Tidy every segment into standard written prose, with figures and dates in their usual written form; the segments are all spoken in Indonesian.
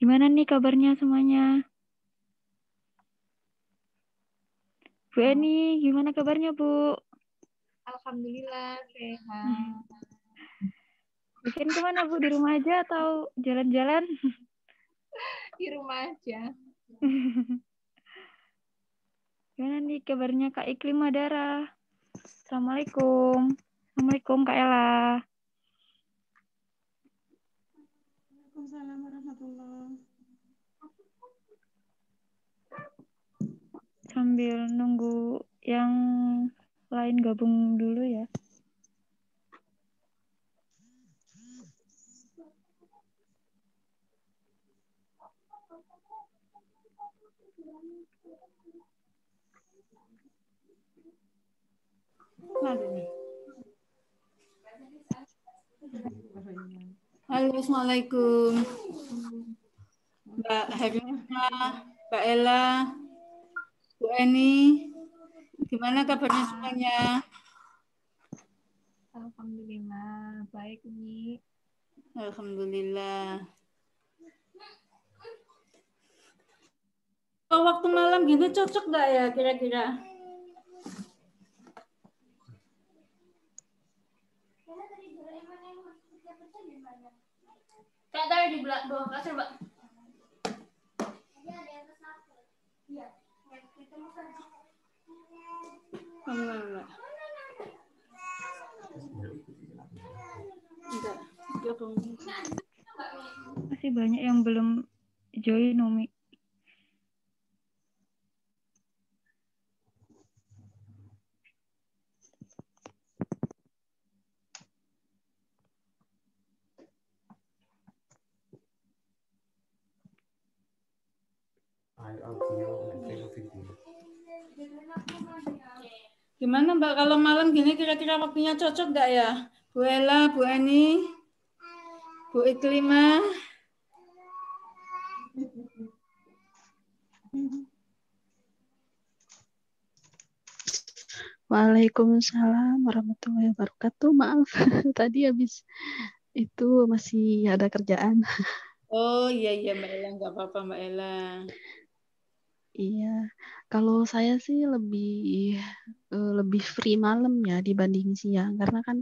Gimana nih kabarnya semuanya? Bu Eni, gimana kabarnya Bu? Alhamdulillah sehat. Weekend kemana Bu? Di rumah aja atau jalan-jalan? Di rumah aja. Gimana nih kabarnya Kak Iklim Madara? Assalamualaikum. Assalamualaikum Kak Ella. Waalaikumsalam warahmatullahi. Sambil nunggu yang lain gabung dulu ya. Halo, Assalamualaikum. Mbak Herina, Mbak Ella, Bu Eni, gimana kabarnya semuanya? Alhamdulillah baik Umi. Alhamdulillah. Kalau waktu malam gini cocok nggak ya kira-kira? Kak tadi di bawah kasur, Mbak. Enggak. Masih banyak yang belum join Umi. Gimana Mbak kalau malam gini kira-kira waktunya cocok nggak ya? Bu Ella, Bu Eni, Bu Iklima. Waalaikumsalam warahmatullahi wabarakatuh. Maaf, tadi habis itu masih ada kerjaan. Oh iya Mbak Ella, nggak apa-apa Mbak Ella. Iya, kalau saya sih lebih free malam ya dibanding siang, karena kan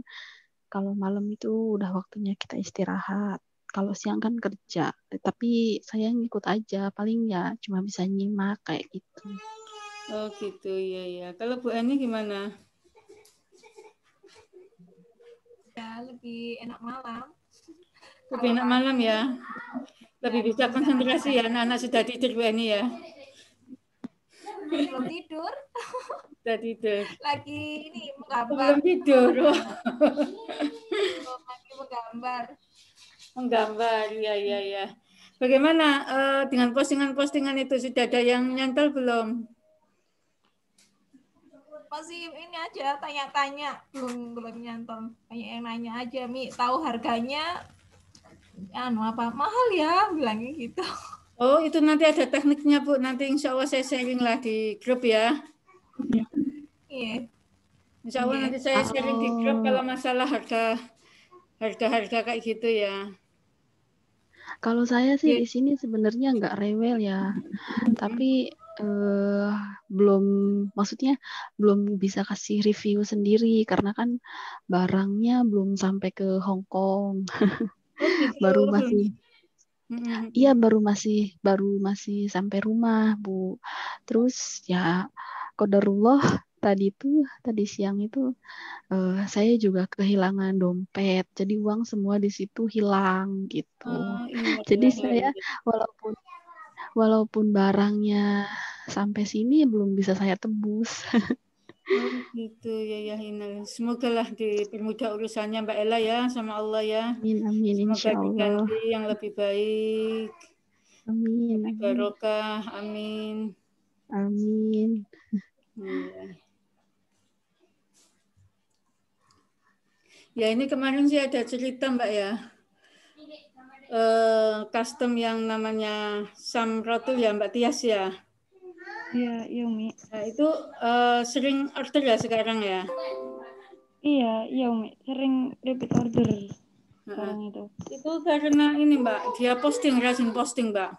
kalau malam itu udah waktunya kita istirahat. Kalau siang kan kerja, tapi saya ngikut aja, paling ya cuma bisa nyimak kayak gitu. Oh gitu, iya. Kalau Bu Eni gimana? Ya lebih enak malam. Lebih enak malam ya? Lebih bisa konsentrasi ya, anak-anak sudah tidur Bu Eni ya? Belum tidur. Sudah tidur. Lagi ini menggambar. Belum tidur. Lagi menggambar. Menggambar, iya. Bagaimana dengan postingan-postingan itu? Sudah ada yang nyantol belum? Masih ini aja tanya-tanya, belum nyantol. Banyak yang nanya aja, Mi, tahu harganya apa mahal ya, bilangnya gitu. Oh, itu nanti ada tekniknya Bu. Nanti insya Allah saya sharing lah di grup ya. Iya. Insya Allah nanti saya sharing di grup kalau masalah harga kayak gitu ya. Kalau saya sih di sini sebenarnya nggak rewel ya, tapi maksudnya belum bisa kasih review sendiri karena kan barangnya belum sampai ke Hong Kong. Oh gitu. baru masih sampai rumah Bu. Terus ya qadarullah tadi siang itu saya juga kehilangan dompet, jadi uang semua di situ hilang gitu. Jadi saya walaupun barangnya sampai sini belum bisa saya tebus. Oh gitu ya Hinal. Semoga lah dipermudah urusannya Mbak Ella ya sama Allah ya. Amin Semoga insya Allah. diganti yang lebih baik. Amin. Barokah, amin. Amin. Iya. Ya ini kemarin sih ada cerita Mbak ya. Custom yang namanya Samrotul ya Mbak Tias ya. Iya Umi. Nah, itu sering order ya sekarang ya? Iya Umi. Sering repeat order. sekarang itu. Itu karena ini Mbak, dia rajin posting Mbak.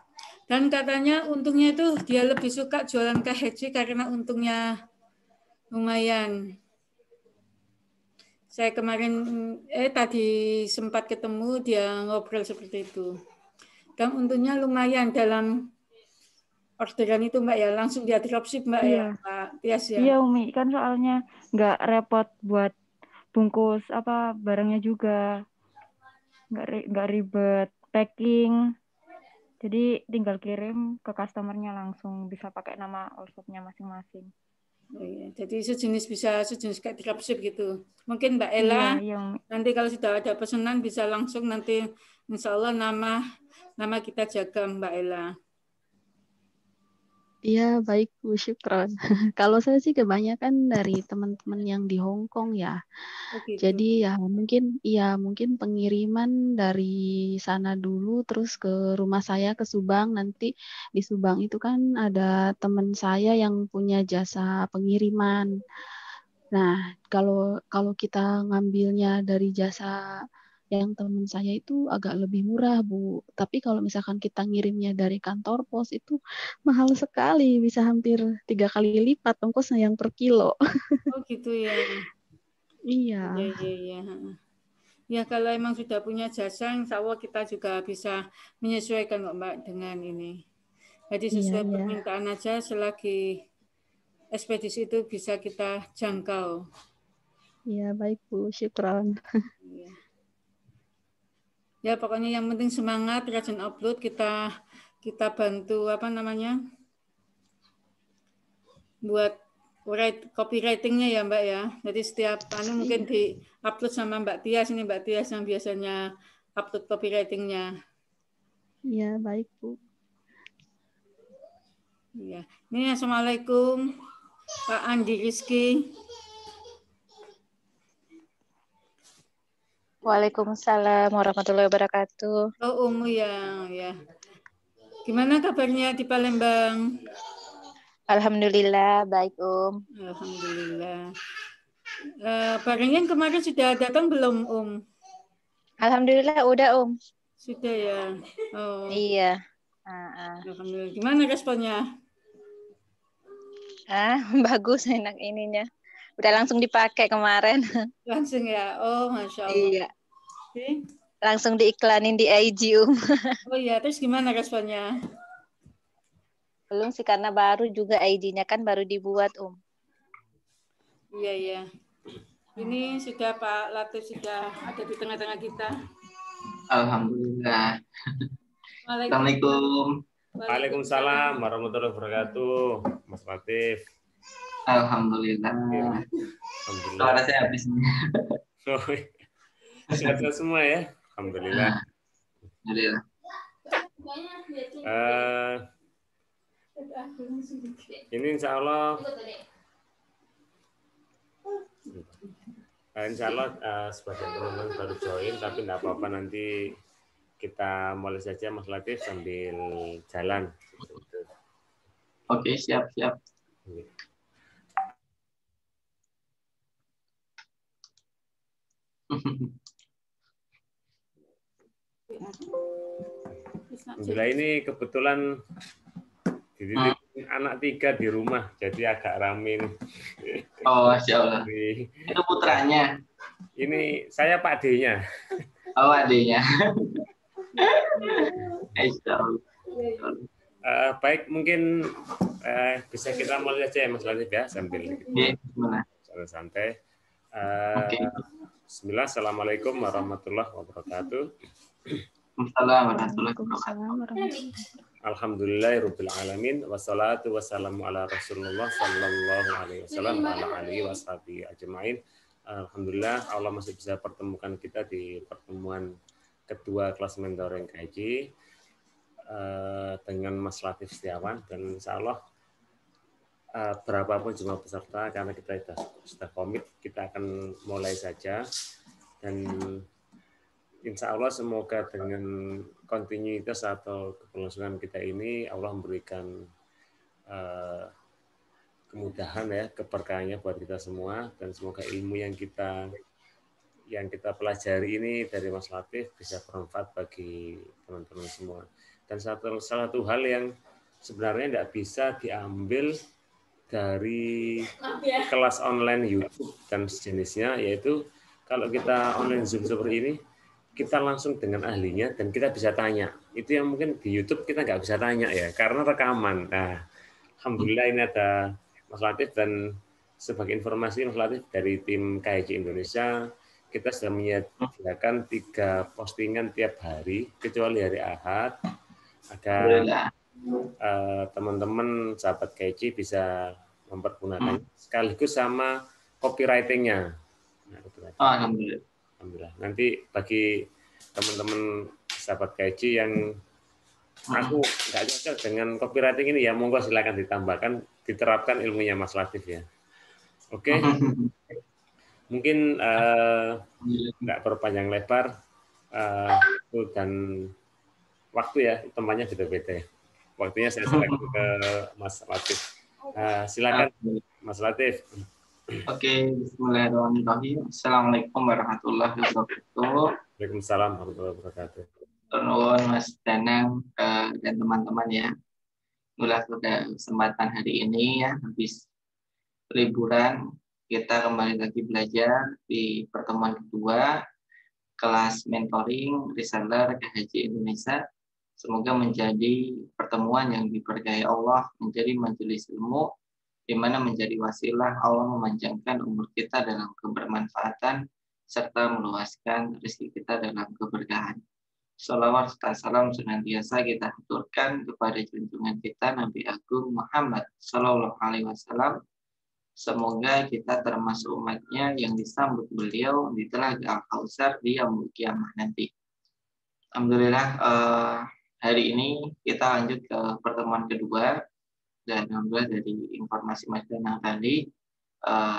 Dan katanya untungnya itu dia lebih suka jualan KHC karena untungnya lumayan. Saya kemarin tadi sempat ketemu dia ngobrol seperti itu. Dan untungnya lumayan dalam orderan itu Mbak ya, langsung dia dropship Mbak ya, Mbak Tias ya. Iya Umi, kan soalnya nggak repot buat bungkus barangnya juga, nggak ribet packing. Jadi tinggal kirim ke customernya langsung, bisa pakai nama all shop-nya masing-masing. Oh, iya. Jadi sejenis kayak dropship gitu. Mungkin Mbak Ella Iya. nanti kalau sudah ada pesanan bisa langsung nanti insya Allah nama kita jaga Mbak Ella. Iya, baik Bu, syukron. Kalau saya sih kebanyakan dari teman-teman yang di Hong Kong ya. Oh, gitu. Jadi mungkin pengiriman dari sana dulu terus ke rumah saya ke Subang. Nanti di Subang itu kan ada teman saya yang punya jasa pengiriman. Nah, kalau kita ngambilnya dari jasa yang teman saya itu agak lebih murah, Bu. Tapi kalau misalkan kita ngirimnya dari kantor pos itu mahal sekali, bisa hampir 3 kali lipat ongkosnya yang per kilo. Oh gitu ya. Iya. Iya. Ya kalau emang sudah punya jasa, insya Allah kita juga bisa menyesuaikan kok Mbak dengan ini. Jadi sesuai permintaan aja selagi ekspedisi itu bisa kita jangkau. Iya, baik Bu, syukron. Iya. Ya pokoknya yang penting semangat, rajin upload, kita bantu buat copywriting-nya ya Mbak ya. Jadi setiap mungkin di upload sama Mbak Tias yang biasanya upload copywriting-nya. Iya, baik Bu. Iya. Ini Assalamualaikum Pak Andi Rizky. Waalaikumsalam warahmatullahi wabarakatuh. Oh, ya. Gimana kabarnya di Palembang? Alhamdulillah, baik Alhamdulillah. Barangnya yang kemarin sudah datang belum Alhamdulillah udah Sudah ya. Oh. Iya. Alhamdulillah. Gimana responnya? Bagus, enak ininya. Udah langsung dipakai kemarin. Langsung ya. Oh, Masya Allah. Iya. Langsung diiklanin di IG Oh iya, terus gimana responnya? Belum sih karena baru juga IG-nya kan baru dibuat Iya. Ini sudah Pak Latif sudah ada di tengah-tengah kita. Alhamdulillah. Assalamualaikum. Waalaikumsalam warahmatullahi wabarakatuh, Mas Latif. Alhamdulillah. Suara saya habis nih. Sehat semua ya. Alhamdulillah. Alhamdulillah. Ini insya Allah sebagian teman-teman baru join, tapi tidak apa-apa, nanti kita mulai saja Mas Latif sambil jalan. Oke, siap. Alhamdulillah, ini kebetulan dititipin anak 3 di rumah, jadi agak rame nih. Oh, Masya Allah. Itu putranya? Ini saya Pak D-nya. Oh, adiknya. Baik, mungkin bisa kita mulai aja ya Mas Latif ya, sambil santai. Bismillah, Assalamualaikum warahmatullahi wabarakatuh. Alhamdulillahirabbil alamin, wassalatu wassalamu ala Rasulullah sallallahu alaihi wasallam wa ala alihi washabihi ajmain. Alhamdulillah Allah masih bisa pertemukan kita di pertemuan kedua kelas mentoring KJ dengan Mas Latif Setiawan, dan insya Allah berapapun jumlah peserta, karena kita sudah komit, kita akan mulai saja, dan insya Allah semoga dengan kontinuitas atau keberlangsungan kita ini Allah memberikan kemudahan ya, keberkahannya buat kita semua, dan semoga ilmu yang kita yang kita pelajari ini dari Mas Latif bisa bermanfaat bagi teman-teman semua. Dan salah satu hal yang sebenarnya tidak bisa diambil dari kelas online YouTube dan sejenisnya, yaitu kalau kita online Zoom seperti ini, kita langsung dengan ahlinya dan kita bisa tanya. Itu yang mungkin di YouTube kita nggak bisa tanya ya, karena rekaman. Nah, alhamdulillah ini ada Mas Latif, dan sebagai informasi Mas Latif dari tim KHJ Indonesia, kita sudah menyediakan 3 postingan tiap hari, kecuali hari Ahad, agar teman-teman sahabat KHJ bisa mempergunakan sekaligus sama copywriting-nya. Nah, alhamdulillah. Nanti bagi teman-teman sahabat KHJ yang aku nggak cocok dengan copywriting ini, ya monggo silakan ditambahkan, diterapkan ilmunya Mas Latif ya. Oke. Mungkin nggak berpanjang lebar, dan waktu ya, tempatnya beda-beda ya. Waktunya saya serahkan ke Mas Latif. Silakan Mas Latif. Oke, bismillahirrahmanirrahim. Assalamualaikum warahmatullahi wabarakatuh. Waalaikumsalam warahmatullahi wabarakatuh. Nuwun Mas Danang dan teman-teman ya. Alhamdulillah sudah kesempatan hari ini ya, habis liburan kita kembali lagi belajar di pertemuan kedua kelas mentoring reseller KHJ Indonesia. Semoga menjadi pertemuan yang diberkahi Allah, menjadi majelis ilmu di mana menjadi wasilah Allah memanjangkan umur kita dalam kebermanfaatan serta meluaskan rezeki kita dalam keberkahan. Salawat serta salam senantiasa kita aturkan kepada junjungan kita Nabi Agung Muhammad Sallallahu Alaihi Wasallam. Semoga kita termasuk umatnya yang disambut beliau di Telaga Al-Kautsar di yaumul kiamah nanti. Alhamdulillah, hari ini kita lanjut ke pertemuan kedua. Dan alhamdulillah dari informasi Mas Danang tadi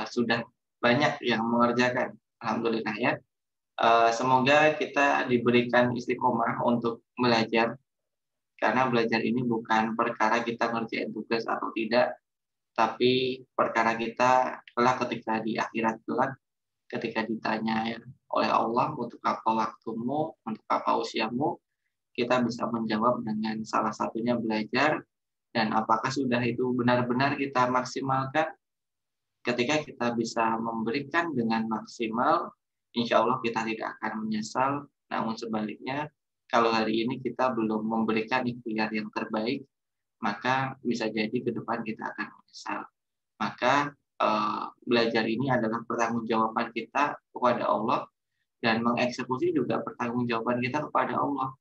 sudah banyak yang mengerjakan, alhamdulillah ya. Semoga kita diberikan istiqomah untuk belajar, karena belajar ini bukan perkara kita ngerjain tugas atau tidak, tapi perkara kita kelak ketika di akhirat kelak, ketika ditanya oleh Allah untuk apa waktumu, untuk apa usiamu, kita bisa menjawab dengan salah satunya belajar. Dan apakah sudah itu benar-benar kita maksimalkan? Ketika kita bisa memberikan dengan maksimal, insya Allah kita tidak akan menyesal. Namun sebaliknya, kalau hari ini kita belum memberikan ikhtiar yang terbaik, maka bisa jadi ke depan kita akan menyesal. Maka belajar ini adalah pertanggungjawaban kita kepada Allah, dan mengeksekusi juga pertanggungjawaban kita kepada Allah.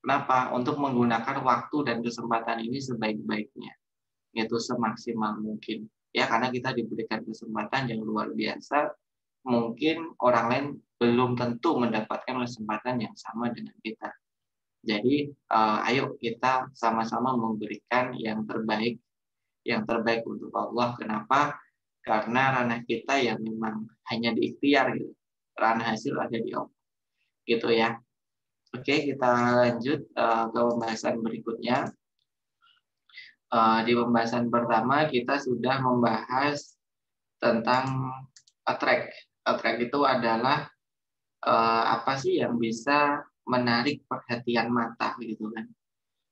Kenapa? Untuk menggunakan waktu dan kesempatan ini sebaik-baiknya, yaitu semaksimal mungkin. Ya, karena kita diberikan kesempatan yang luar biasa. Mungkin orang lain belum tentu mendapatkan kesempatan yang sama dengan kita. Jadi, ayo kita sama-sama memberikan yang terbaik untuk Allah. Kenapa? Karena ranah kita yang memang hanya diikhtiar gitu. Ranah hasil ada di Allah. Gitu ya. Oke, kita lanjut ke pembahasan berikutnya. Di pembahasan pertama kita sudah membahas tentang attract. Attract itu adalah apa sih yang bisa menarik perhatian mata gitu kan.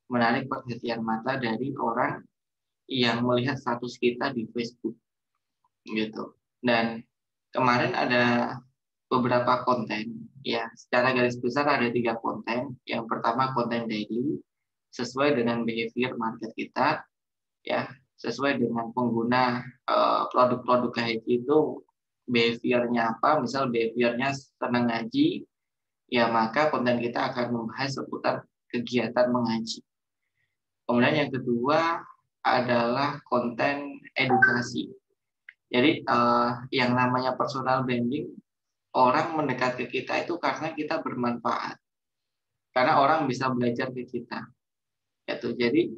Menarik perhatian mata dari orang yang melihat status kita di Facebook gitu. Dan kemarin ada beberapa konten ya, secara garis besar ada 3 konten. Yang pertama konten daily, sesuai dengan behavior market kita ya, sesuai dengan pengguna produk-produk KHJ itu behaviornya apa. Misal behaviornya senang ngaji ya, maka konten kita akan membahas seputar kegiatan mengaji. Kemudian yang kedua adalah konten edukasi. Jadi yang namanya personal branding, orang mendekat ke kita itu karena kita bermanfaat. Karena orang bisa belajar ke kita. Gitu. Jadi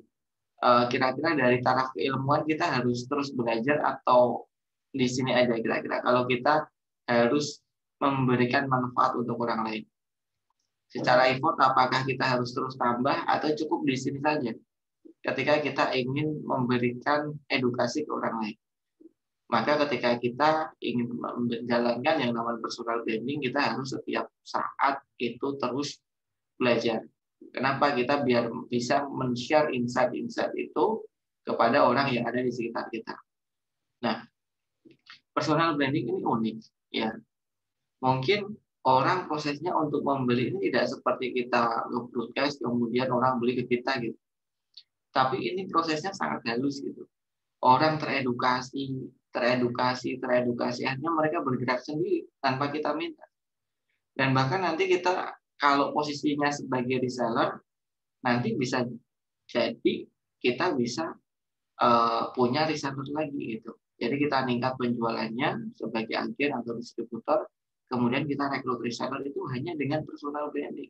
kira-kira dari taraf keilmuan kita harus terus belajar, atau di sini aja kira-kira kalau kita harus memberikan manfaat untuk orang lain. Secara effort apakah kita harus terus tambah atau cukup di sini saja ketika kita ingin memberikan edukasi ke orang lain. Maka ketika kita ingin menjalankan yang namanya personal branding, kita harus setiap saat itu terus belajar. Kenapa? Kita biar bisa men-share insight-insight itu kepada orang yang ada di sekitar kita. Nah, personal branding ini unik, ya. Mungkin orang prosesnya untuk membeli ini tidak seperti kita nge-broadcast kemudian orang beli ke kita gitu. Tapi ini prosesnya sangat halus gitu. Orang teredukasi, akhirnya mereka bergerak sendiri tanpa kita minta. Dan bahkan nanti kita kalau posisinya sebagai reseller, nanti bisa jadi kita bisa punya reseller lagi gitu. Jadi kita meningkat penjualannya sebagai agen atau distributor, kemudian kita rekrut reseller itu hanya dengan personal branding.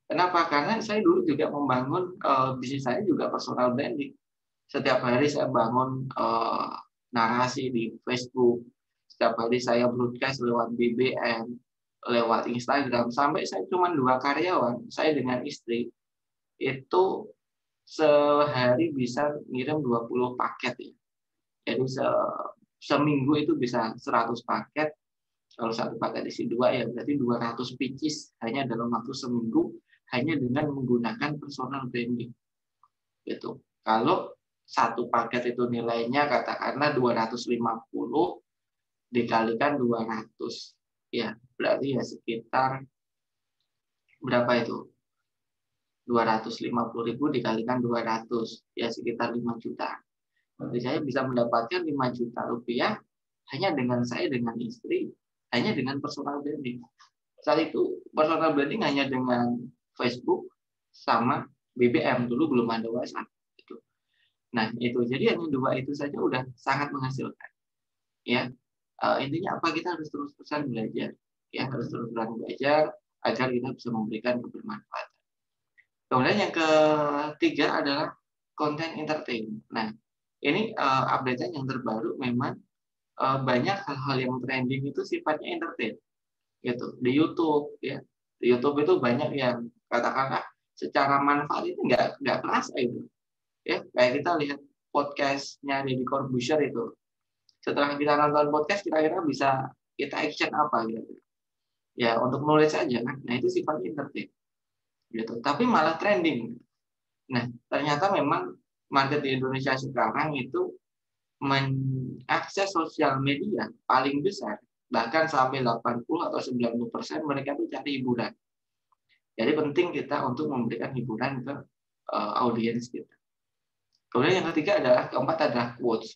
Kenapa? Karena saya dulu juga membangun bisnis saya juga personal branding. Setiap hari saya bangun narasi di Facebook, setiap hari saya broadcast lewat BBM, lewat Instagram, sampai saya cuma 2 karyawan, saya dengan istri, itu sehari bisa ngirim 20 paket ya. Jadi seminggu itu bisa 100 paket, kalau 1 paket isi 2 ya berarti 200 pieces hanya dalam waktu seminggu, hanya dengan menggunakan personal branding. Gitu. Kalau 1 paket itu nilainya katakanlah 250 dikalikan 200 ya berarti ya sekitar berapa itu? 250.000 dikalikan 200 ya sekitar 5 juta. Berarti saya bisa mendapatkan 5 juta rupiah hanya dengan saya dengan istri, hanya dengan personal branding. Saat itu personal branding hanya dengan Facebook sama BBM, dulu belum ada WhatsApp. Nah, itu jadi hanya 2 itu saja udah sangat menghasilkan. Ya, intinya apa, kita harus terus-terusan belajar. Ya, harus terus-terusan belajar agar kita bisa memberikan kebermanfaatan. Kemudian yang ketiga adalah konten entertain. Nah, ini update yang terbaru memang banyak hal-hal yang trending itu sifatnya entertain. Gitu. Di YouTube ya. Di YouTube itu banyak yang katakanlah secara manfaat itu nggak kerasa itu. Ya, kayak kita lihat podcastnya Deddy Corbuzier itu. Setelah kita nonton podcast, kira-kira bisa kita action apa gitu. Ya, untuk nulis saja kan. Nah, itu sifatnya entertain. Gitu. Tapi malah trending. Nah, ternyata memang market di Indonesia sekarang itu mengakses sosial media paling besar, bahkan sampai 80 atau 90% mereka itu cari hiburan. Jadi penting kita untuk memberikan hiburan ke audiens kita. Kemudian yang ketiga adalah, keempat adalah quotes.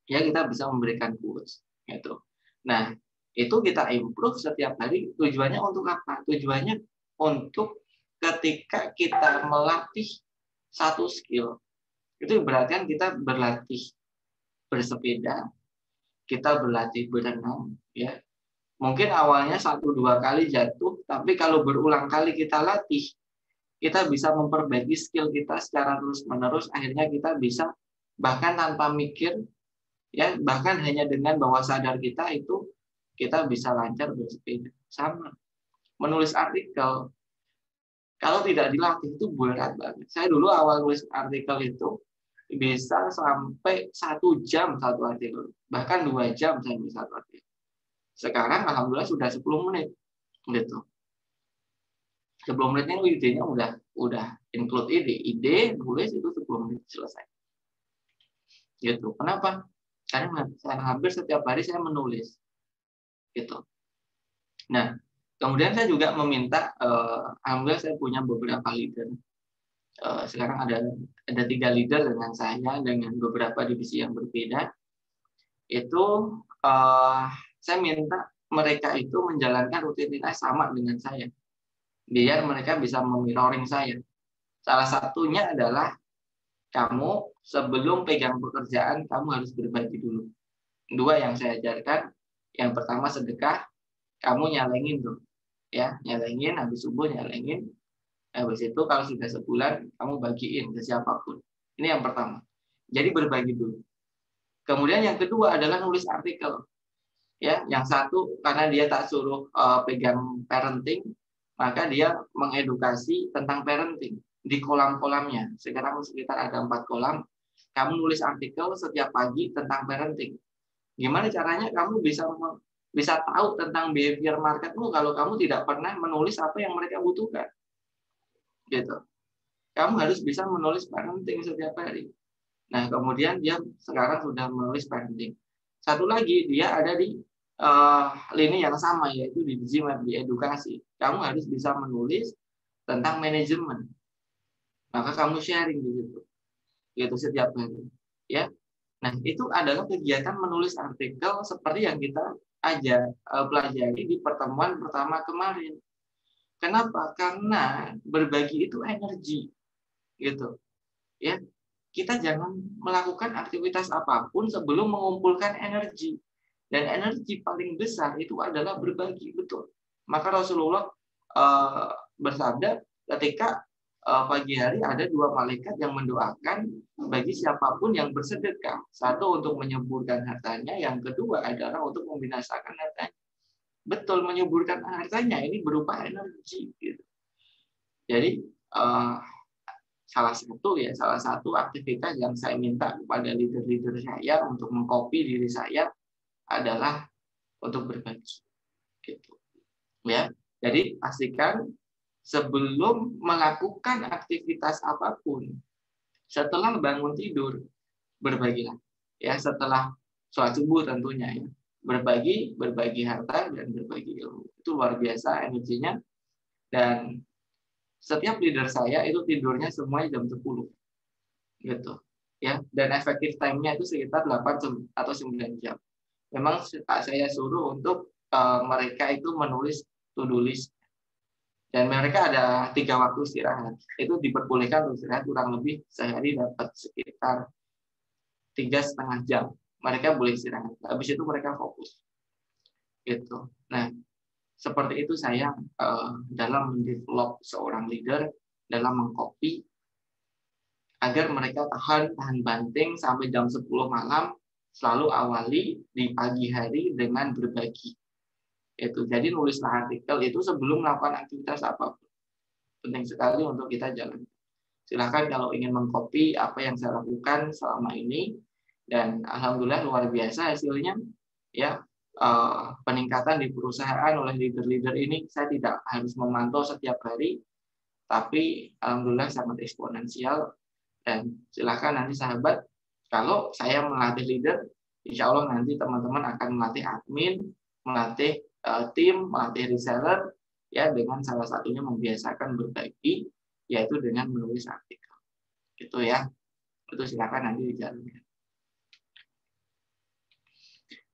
Ya, kita bisa memberikan quotes. Gitu. Nah, itu kita improve setiap hari. Tujuannya untuk apa? Tujuannya untuk ketika kita melatih satu skill, itu berarti kan kita berlatih bersepeda, kita berlatih berenang, ya. Mungkin awalnya 1-2 kali jatuh, tapi kalau berulang kali kita latih, kita bisa memperbaiki skill kita secara terus-menerus. Akhirnya kita bisa bahkan tanpa mikir, ya, bahkan hanya dengan bawah sadar kita itu kita bisa lancar bersepeda. Sama menulis artikel, kalau tidak dilatih itu berat banget. Saya dulu awal nulis artikel itu bisa sampai 1 jam satu artikel, bahkan 2 jam saya nulis satu artikel. Sekarang alhamdulillah sudah 10 menit, gitu. 10 menitnya idenya udah include ide nulis itu 10 menit selesai. Gitu. Kenapa? Karena hampir setiap hari saya menulis, gitu. Nah, kemudian saya juga meminta, alhamdulillah saya punya beberapa leader. Sekarang ada 3 leader dengan saya, dengan beberapa divisi yang berbeda. Itu saya minta mereka itu menjalankan rutinitas sama dengan saya, biar mereka bisa memirroring saya. Salah satunya adalah, kamu sebelum pegang pekerjaan, kamu harus berbagi dulu. 2 yang saya ajarkan, yang pertama sedekah, kamu nyalengin tuh, ya, nyalengin, habis subuh nyalengin, habis itu kalau sudah sebulan, kamu bagiin ke siapapun. Ini yang pertama. Jadi berbagi dulu. Kemudian yang kedua adalah nulis artikel. Ya, yang satu karena dia tak suruh pegang parenting, maka dia mengedukasi tentang parenting di kolam-kolamnya. Sekarang sekitar ada 4 kolam. Kamu nulis artikel setiap pagi tentang parenting. Gimana caranya kamu bisa tahu tentang behavior marketmu kalau kamu tidak pernah menulis apa yang mereka butuhkan? Gitu. Kamu harus bisa menulis parenting setiap hari. Nah, kemudian dia sekarang sudah menulis parenting. Satu lagi, dia ada di lini yang sama, yaitu di GMAT, di edukasi. Kamu harus bisa menulis tentang manajemen. Maka kamu sharing di situ. Gitu setiap hari. Ya. Nah, itu adalah kegiatan menulis artikel seperti yang kita pelajari di pertemuan pertama kemarin. Kenapa? Karena berbagi itu energi. Gitu. Ya. Kita jangan melakukan aktivitas apapun sebelum mengumpulkan energi. Dan energi paling besar itu adalah berbagi, betul. Maka Rasulullah bersabda ketika pagi hari ada 2 malaikat yang mendoakan bagi siapapun yang bersedekah. Satu untuk menyuburkan hartanya, yang kedua adalah untuk membinasakan hartanya. Betul, menyuburkan hartanya ini berupa energi. Gitu. Jadi salah satu aktivitas yang saya minta kepada leader-leader saya untuk mengcopy diri saya adalah untuk berbagi, gitu. Ya, jadi pastikan sebelum melakukan aktivitas apapun, setelah bangun tidur berbagilah. Ya, setelah sholat subuh tentunya ya, berbagi harta dan berbagi ilmu. Itu luar biasa energinya. Dan setiap leader saya itu tidurnya semuanya jam 10. Gitu. Ya, dan efektif time-nya itu sekitar 8 atau 9 jam. Memang saya suruh untuk mereka itu menulis to-do list. Dan mereka ada 3 waktu istirahat. Itu diperbolehkan untuk istirahat kurang lebih sehari dapat sekitar 3,5 jam. Mereka boleh istirahat. Habis itu mereka fokus. Gitu. Nah, seperti itu saya dalam mendevelop seorang leader, dalam mengcopy agar mereka tahan banting sampai jam 10 malam, selalu awali di pagi hari dengan berbagi. Itu. Jadi nulislah artikel itu sebelum melakukan aktivitas apapun. Penting sekali untuk kita jalankan. Silakan kalau ingin mengcopy apa yang saya lakukan selama ini, dan alhamdulillah luar biasa hasilnya. Ya. Peningkatan di perusahaan oleh leader-leader ini saya tidak harus memantau setiap hari, tapi alhamdulillah sangat eksponensial. Dan silakan nanti sahabat, kalau saya melatih leader, insya Allah nanti teman-teman akan melatih admin, melatih tim, melatih reseller, ya, dengan salah satunya membiasakan berbagi, yaitu dengan menulis artikel. Gitu ya. Itu silakan nanti dijalankan.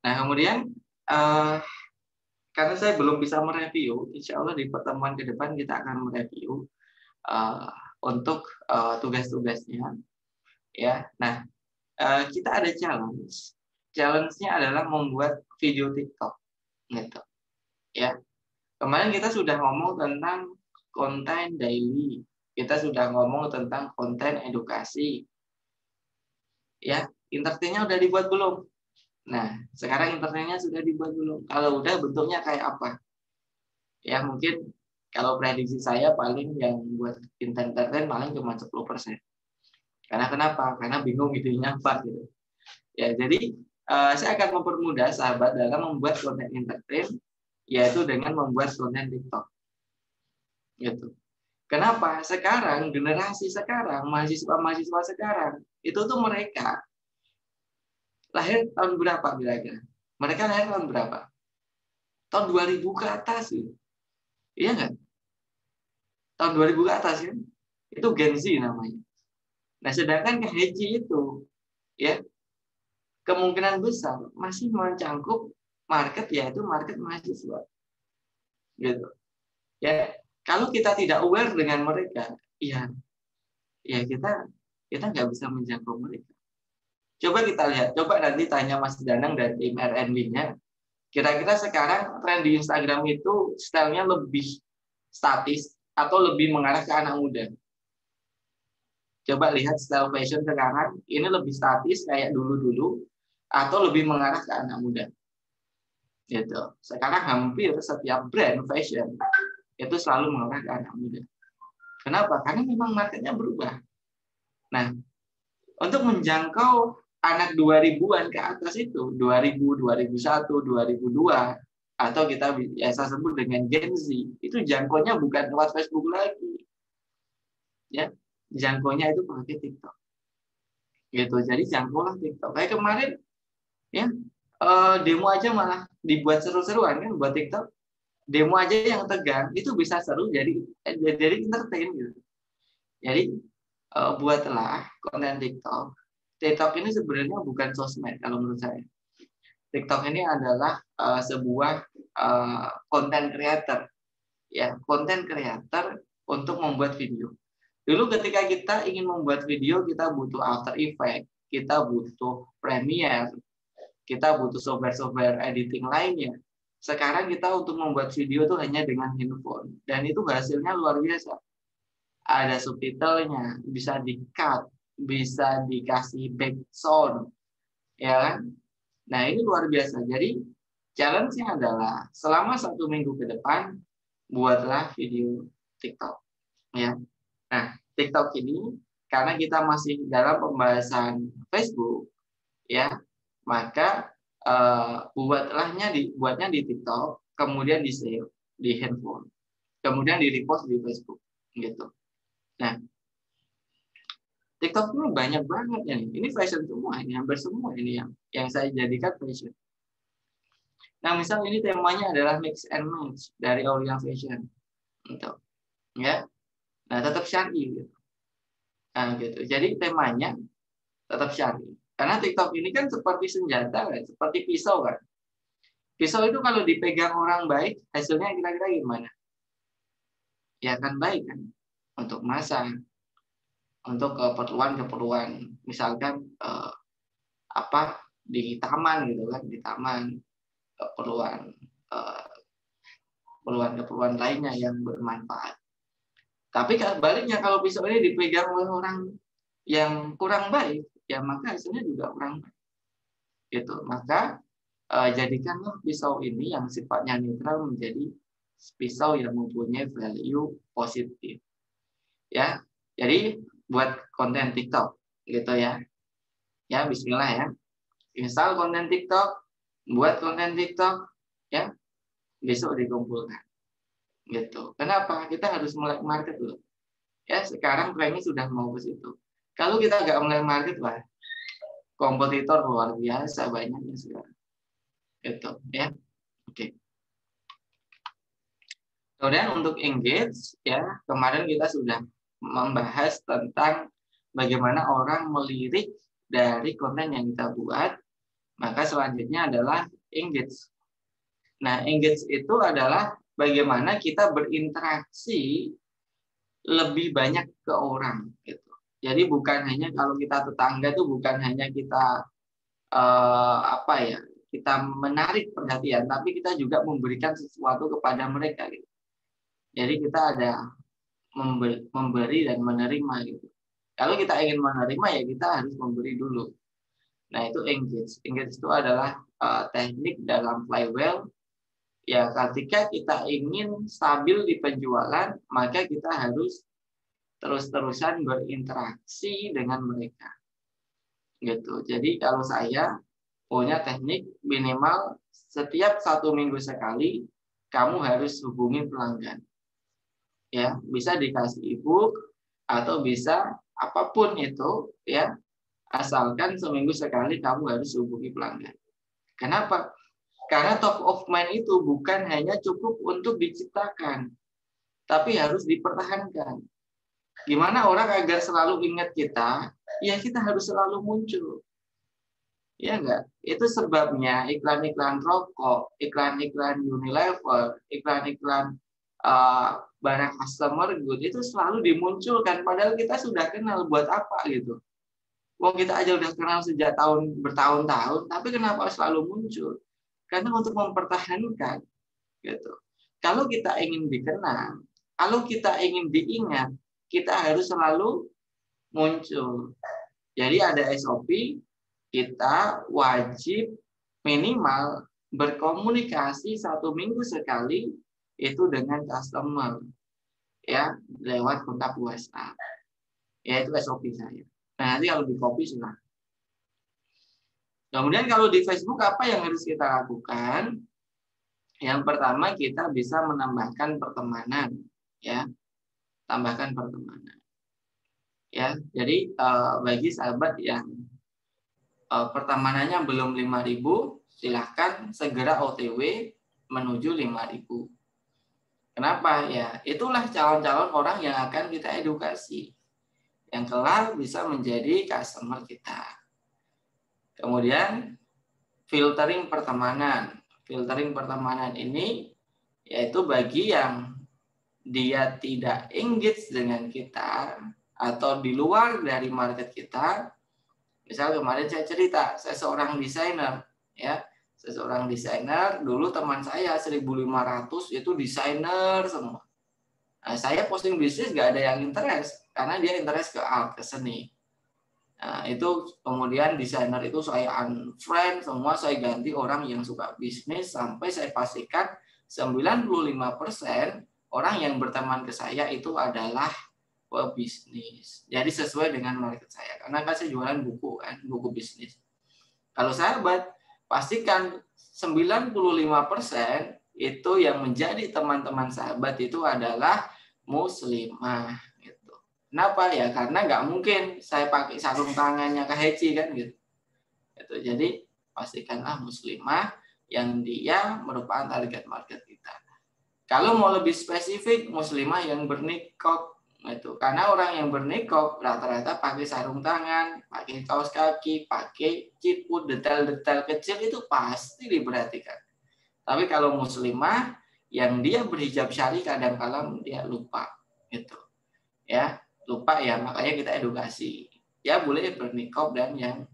Nah, kemudian karena saya belum bisa mereview, insya Allah di pertemuan ke depan kita akan mereview untuk tugas-tugasnya. Ya, nah kita ada challenge. Challenge-nya adalah membuat video TikTok, gitu. Ya, kemarin kita sudah ngomong tentang konten daily, kita sudah ngomong tentang konten edukasi. Ya, entertain-nya udah dibuat belum? Nah, sekarang internetnya sudah dibuat belum? Kalau udah, bentuknya kayak apa? Ya, mungkin kalau prediksi saya paling yang buat entertain paling cuma 10%. Karena kenapa? Karena bingung idenya apa gitu. Ya, jadi saya akan mempermudah sahabat dalam membuat konten entertain, yaitu dengan membuat konten TikTok. Gitu. Kenapa? Sekarang generasi sekarang, mahasiswa sekarang, itu tuh mereka lahir tahun berapa kira-kira? Mereka lahir tahun berapa? Tahun 2000 ke atas sih. Iya nggak? Tahun 2000 ke atas kan? Itu Gen Z namanya. Nah, sedangkan Haji itu ya kemungkinan besar masih mencangkup market, yaitu market mahasiswa. Gitu. Ya, kalau kita tidak aware dengan mereka, ya kita nggak bisa menjangkau mereka. Coba kita lihat, coba nanti tanya Mas Danang dari tim R&D-nya, kira-kira sekarang tren di Instagram itu stylenya lebih statis atau lebih mengarah ke anak muda? Coba lihat style fashion sekarang, ini lebih statis kayak dulu-dulu atau lebih mengarah ke anak muda? Gitu. Sekarang hampir setiap brand fashion itu selalu mengarah ke anak muda. Kenapa? Karena memang marketnya berubah. Nah, untuk menjangkau anak 2000-an ke atas itu, 2000, 2001, 2002, atau kita biasa sebut dengan Gen Z, itu jangkaunya bukan lewat Facebook lagi. Ya, jangkaunya itu pakai TikTok. Gitu. Jadi jangkaulah TikTok. Kayak kemarin ya, demo aja malah dibuat seru-seruan kan buat TikTok. Demo aja yang tegang itu bisa seru jadi entertain gitu. Jadi buatlah konten TikTok. TikTok ini sebenarnya bukan sosmed kalau menurut saya. TikTok ini adalah sebuah konten creator, ya, konten creator untuk membuat video. Dulu ketika kita ingin membuat video, kita butuh After Effects, kita butuh Premiere, kita butuh software-software editing lainnya. Sekarang kita untuk membuat video itu hanya dengan handphone, dan itu hasilnya luar biasa. Ada subtitlenya, bisa di-cut, bisa dikasih back sound, ya kan? Nah, ini luar biasa. Jadi, challenge-nya adalah selama 1 minggu ke depan, buatlah video TikTok. Ya. Nah, TikTok ini, karena kita masih dalam pembahasan Facebook, ya, maka buatnya di TikTok, kemudian di save di handphone, kemudian di repost di Facebook, gitu. Nah, TikTok ini banyak banget ya. Ini fashion semua, ini hampir semua ini yang saya jadikan fashion. Nah, misal ini temanya adalah mix and match dari Auriang Fashion, gitu, ya. Nah, tetap syar'i, gitu. Nah, gitu. Jadi temanya tetap syar'i. Karena TikTok ini kan seperti senjata, kan? Seperti pisau kan. Pisau itu kalau dipegang orang baik, hasilnya kira-kira gimana? Ya kan baik kan. Untuk masak, untuk keperluan-keperluan, misalkan di taman gitu kan, di taman, keperluan lainnya yang bermanfaat. Tapi baliknya kalau pisau ini dipegang oleh orang yang kurang baik, ya maka hasilnya juga kurang baik. Gitu. Maka jadikanlah pisau ini yang sifatnya netral menjadi pisau yang mempunyai value positif. Ya. Jadi buat konten TikTok gitu ya. Ya, bismillah ya. Install konten TikTok, buat konten TikTok ya. Besok dikumpulkan. Gitu. Kenapa? Kita harus mulai market dulu. Ya, sekarang trennya sudah mau ke situ. Kalau kita nggak mulai market, wah, kompetitor luar biasa banyaknya sekarang. Gitu, ya. Oke. Kemudian untuk engage, ya, kemarin kita sudah membahas tentang bagaimana orang melirik dari konten yang kita buat. Maka selanjutnya adalah engage. Nah, engage itu adalah bagaimana kita berinteraksi lebih banyak ke orang, gitu. Jadi bukan hanya kalau kita tetangga itu bukan hanya kita kita menarik perhatian, tapi kita juga memberikan sesuatu kepada mereka, gitu. Jadi kita ada memberi dan menerima, gitu. Kalau kita ingin menerima ya kita harus memberi dulu. Nah, itu engage. Engage itu adalah teknik dalam flywheel. Ya, ketika kita ingin stabil di penjualan, maka kita harus terus-terusan berinteraksi dengan mereka. Gitu. Jadi kalau saya punya teknik minimal setiap 1 minggu sekali kamu harus hubungi pelanggan. Ya, bisa dikasih ebook atau bisa apapun itu, ya. Asalkan seminggu sekali kamu harus hubungi pelanggan. Kenapa? Karena top of mind itu bukan hanya cukup untuk diciptakan, tapi harus dipertahankan. Gimana orang agar selalu ingat kita? Ya kita harus selalu muncul. Ya enggak? Itu sebabnya iklan-iklan rokok, iklan-iklan Unilever, iklan-iklan barang customer good itu selalu dimunculkan. Padahal kita sudah kenal, buat apa gitu. Wong kita aja udah kenal sejak bertahun-tahun, tapi kenapa selalu muncul? Karena untuk mempertahankan, gitu. Kalau kita ingin dikenal, kalau kita ingin diingat, kita harus selalu muncul. Jadi ada SOP, kita wajib minimal berkomunikasi 1 minggu sekali itu dengan customer, ya, lewat kontak WhatsApp. Ya, itu SOP saya. Nah, nanti kalau di copy sudah. Kemudian kalau di Facebook apa yang harus kita lakukan? Yang pertama kita bisa menambahkan pertemanan, ya, tambahkan pertemanan, ya. Jadi bagi sahabat yang pertemanannya belum 5.000, silahkan segera OTW menuju 5.000. Kenapa? Ya, itulah calon-calon orang yang akan kita edukasi, yang kelak bisa menjadi customer kita. Kemudian filtering pertemanan. Filtering pertemanan ini yaitu bagi yang dia tidak engage dengan kita atau di luar dari market kita. Misal kemarin saya cerita, saya seorang desainer, ya. Saya seorang desainer, dulu teman saya 1.500 itu desainer semua. Nah, saya posting bisnis nggak ada yang interest karena dia interest ke art, ke seni. Nah, itu kemudian desainer itu saya unfriend semua, saya ganti orang yang suka bisnis sampai saya pastikan 95% orang yang berteman ke saya itu adalah pebisnis. Jadi sesuai dengan market saya. Karena kan saya jualan buku kan, buku bisnis. Kalau sahabat, pastikan 95% itu yang menjadi teman-teman sahabat itu adalah muslimah. Kenapa ya? Karena nggak mungkin saya pakai sarung tangannya Kak Heci kan gitu. Jadi pastikanlah muslimah yang dia merupakan target market kita. Kalau mau lebih spesifik, muslimah yang bernikah itu. Karena orang yang bernikah rata-rata pakai sarung tangan, pakai kaos kaki, pakai ciput, detail-detail kecil itu pasti diperhatikan. Tapi kalau muslimah yang dia berhijab syar'i kadang-kadang dia lupa gitu. Ya. Lupa ya, makanya kita edukasi. Ya boleh berniqab dan yang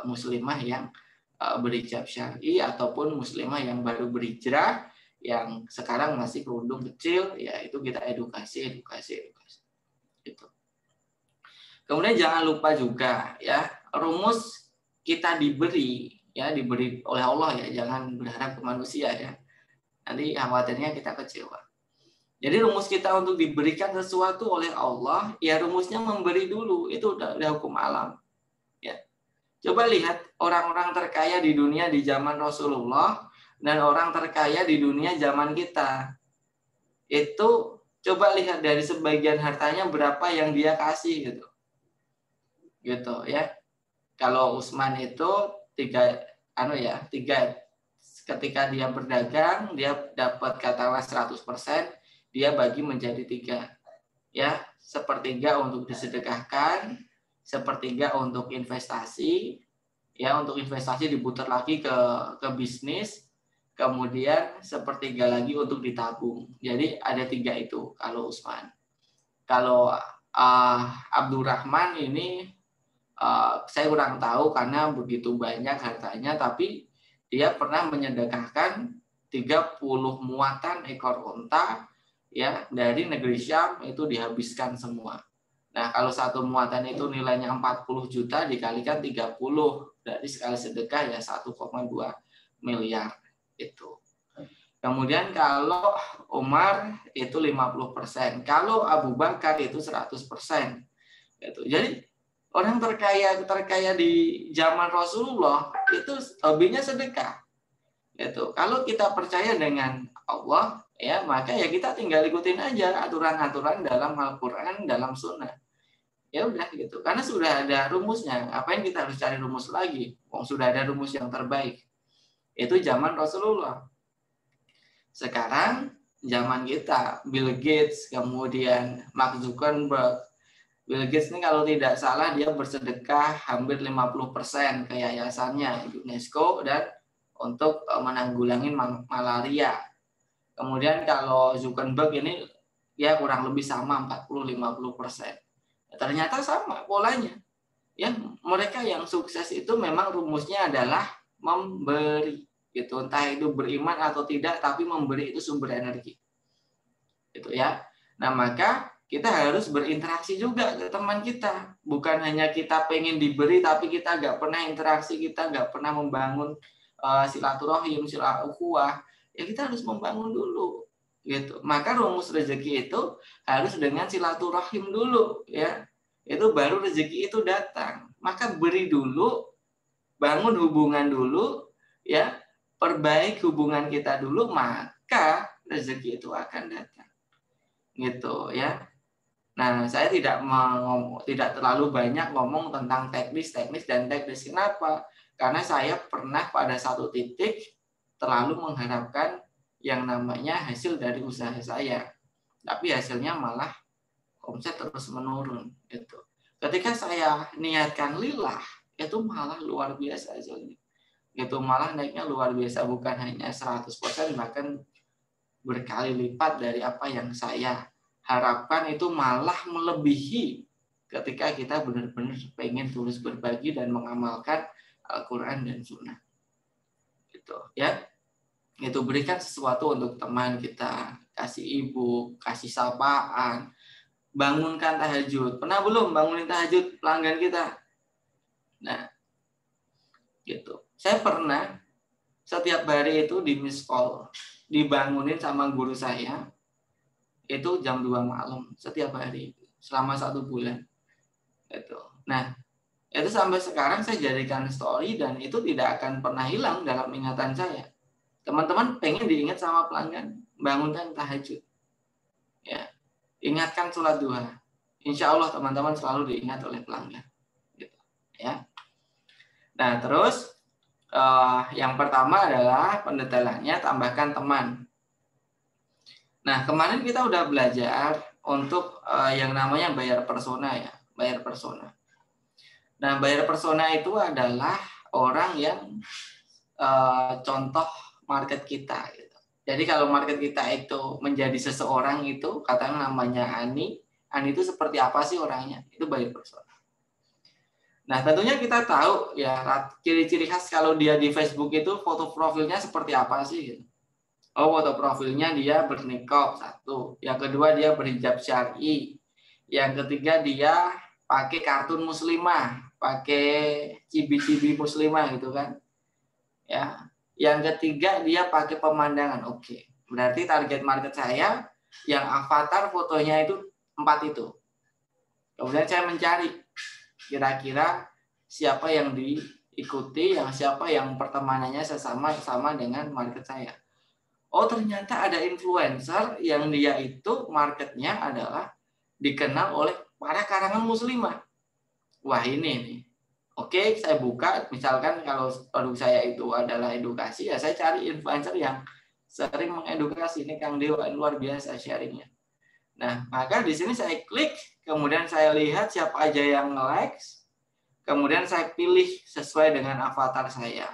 muslimah yang berhijab syar'i ataupun muslimah yang baru berhijrah yang sekarang masih kerudung kecil, ya itu kita edukasi. Gitu. Kemudian jangan lupa juga ya, rumus kita diberi oleh Allah ya, jangan berharap ke manusia ya. Nanti khawatirnya kita kecewa. Jadi rumus kita untuk diberikan sesuatu oleh Allah, ya rumusnya memberi dulu. Itu udah hukum alam. Ya. Coba lihat orang-orang terkaya di dunia di zaman Rasulullah dan orang terkaya di dunia zaman kita. Itu coba lihat dari sebagian hartanya berapa yang dia kasih gitu. Gitu ya. Kalau Utsman itu tiga ketika dia berdagang, dia dapat katakanlah 100%. Dia bagi menjadi 3, ya, 1/3 untuk disedekahkan, 1/3 untuk investasi, ya, untuk investasi diputar lagi ke bisnis, kemudian 1/3 lagi untuk ditabung. Jadi ada 3 itu kalau Utsman. Kalau Abdurrahman ini saya kurang tahu karena begitu banyak hartanya, tapi dia pernah menyedekahkan 30 muatan ekor unta. Ya, dari negeri Syam itu dihabiskan semua. Nah, kalau satu muatan itu nilainya 40 juta dikalikan 30, berarti sekali sedekah ya 1,2 miliar itu. Kemudian kalau Umar itu 50%, kalau Abu Bakar itu 100%. Gitu. Jadi orang terkaya di zaman Rasulullah itu hobinya sedekah. Gitu. Kalau kita percaya dengan Allah, ya maka ya kita tinggal ikutin aja aturan-aturan dalam Al-Quran, dalam Sunnah. Ya udah gitu. Karena sudah ada rumusnya. Apain kita harus cari rumus lagi? Sudah ada rumus yang terbaik. Itu zaman Rasulullah. Sekarang zaman kita, Bill Gates, kemudian Mark Zuckerberg. Bill Gates ini kalau tidak salah dia bersedekah hampir 50% ke yayasannya UNESCO dan untuk menanggulangi malaria. Kemudian kalau Zuckerberg ini ya kurang lebih sama 40-50%. Ternyata sama polanya. Ya, mereka yang sukses itu memang rumusnya adalah memberi gitu. Entah itu beriman atau tidak, tapi memberi itu sumber energi. Gitu ya. Nah, maka kita harus berinteraksi juga ke teman kita. Bukan hanya kita pengen diberi tapi kita nggak pernah interaksi, kita nggak pernah membangun silaturahim, ukhuwah, ya kita harus membangun dulu gitu. Maka rumus rezeki itu harus dengan silaturahim dulu ya. Itu baru rezeki itu datang. Maka beri dulu bangun hubungan dulu, ya, perbaiki hubungan kita dulu, maka rezeki itu akan datang. Gitu ya. Nah, saya tidak terlalu banyak ngomong tentang teknis dan teknis. Kenapa? Karena saya pernah pada satu titik terlalu mengharapkan yang namanya hasil dari usaha saya. Tapi hasilnya malah omset terus menurun. Gitu. Ketika saya niatkan lillah, itu malah luar biasa hasilnya. Itu malah naiknya luar biasa, bukan hanya 100%, bahkan berkali lipat dari apa yang saya harapkan, itu malah melebihi ketika kita benar-benar pengen tulus berbagi dan mengamalkan Al-Quran dan Sunnah. Gitu ya. Itu berikan sesuatu untuk teman kita, kasih ibu, kasih sapaan, bangunkan tahajud. Pernah belum bangunin tahajud pelanggan kita? Nah, gitu. Saya pernah setiap hari itu di miss call, dibangunin sama guru saya, itu jam 2 malam setiap hari selama 1 bulan. Itu. Nah, itu sampai sekarang saya jadikan story dan itu tidak akan pernah hilang dalam ingatan saya. Teman-teman pengen diingat sama pelanggan, bangunkan tahajud. Ya. Ingatkan sholat duha. Insya Allah teman-teman selalu diingat oleh pelanggan. Gitu. Ya. Nah, terus yang pertama adalah pendetailannya, tambahkan teman. Nah, kemarin kita udah belajar untuk yang namanya bayar persona ya, bayar persona. Nah, bayar persona itu adalah orang yang contoh market kita. Gitu. Jadi kalau market kita itu menjadi seseorang itu, katakan namanya Ani itu seperti apa sih orangnya? Itu bayar persona. Nah, tentunya kita tahu ya ciri-ciri khas kalau dia di Facebook itu foto profilnya seperti apa sih? Gitu. Oh, foto profilnya dia berniqab, satu. Yang kedua dia berhijab syar'i. Yang ketiga dia pakai kartun muslimah, pakai cibi-cibi muslimah gitu kan. Ya. Yang ketiga dia pakai pemandangan. Oke. Berarti target market saya yang avatar fotonya itu 4 itu. Kemudian saya mencari kira-kira siapa yang diikuti, siapa yang pertemanannya sama dengan market saya. Oh, ternyata ada influencer yang dia itu marketnya adalah dikenal oleh para karangan muslimah. Wah, ini nih. Oke, saya buka. Misalkan kalau produk saya itu adalah edukasi, ya saya cari influencer yang sering mengedukasi. Ini Kang Dewa luar biasa sharingnya. Nah, maka di sini saya klik, kemudian saya lihat siapa aja yang nge-likes, kemudian saya pilih sesuai dengan avatar saya.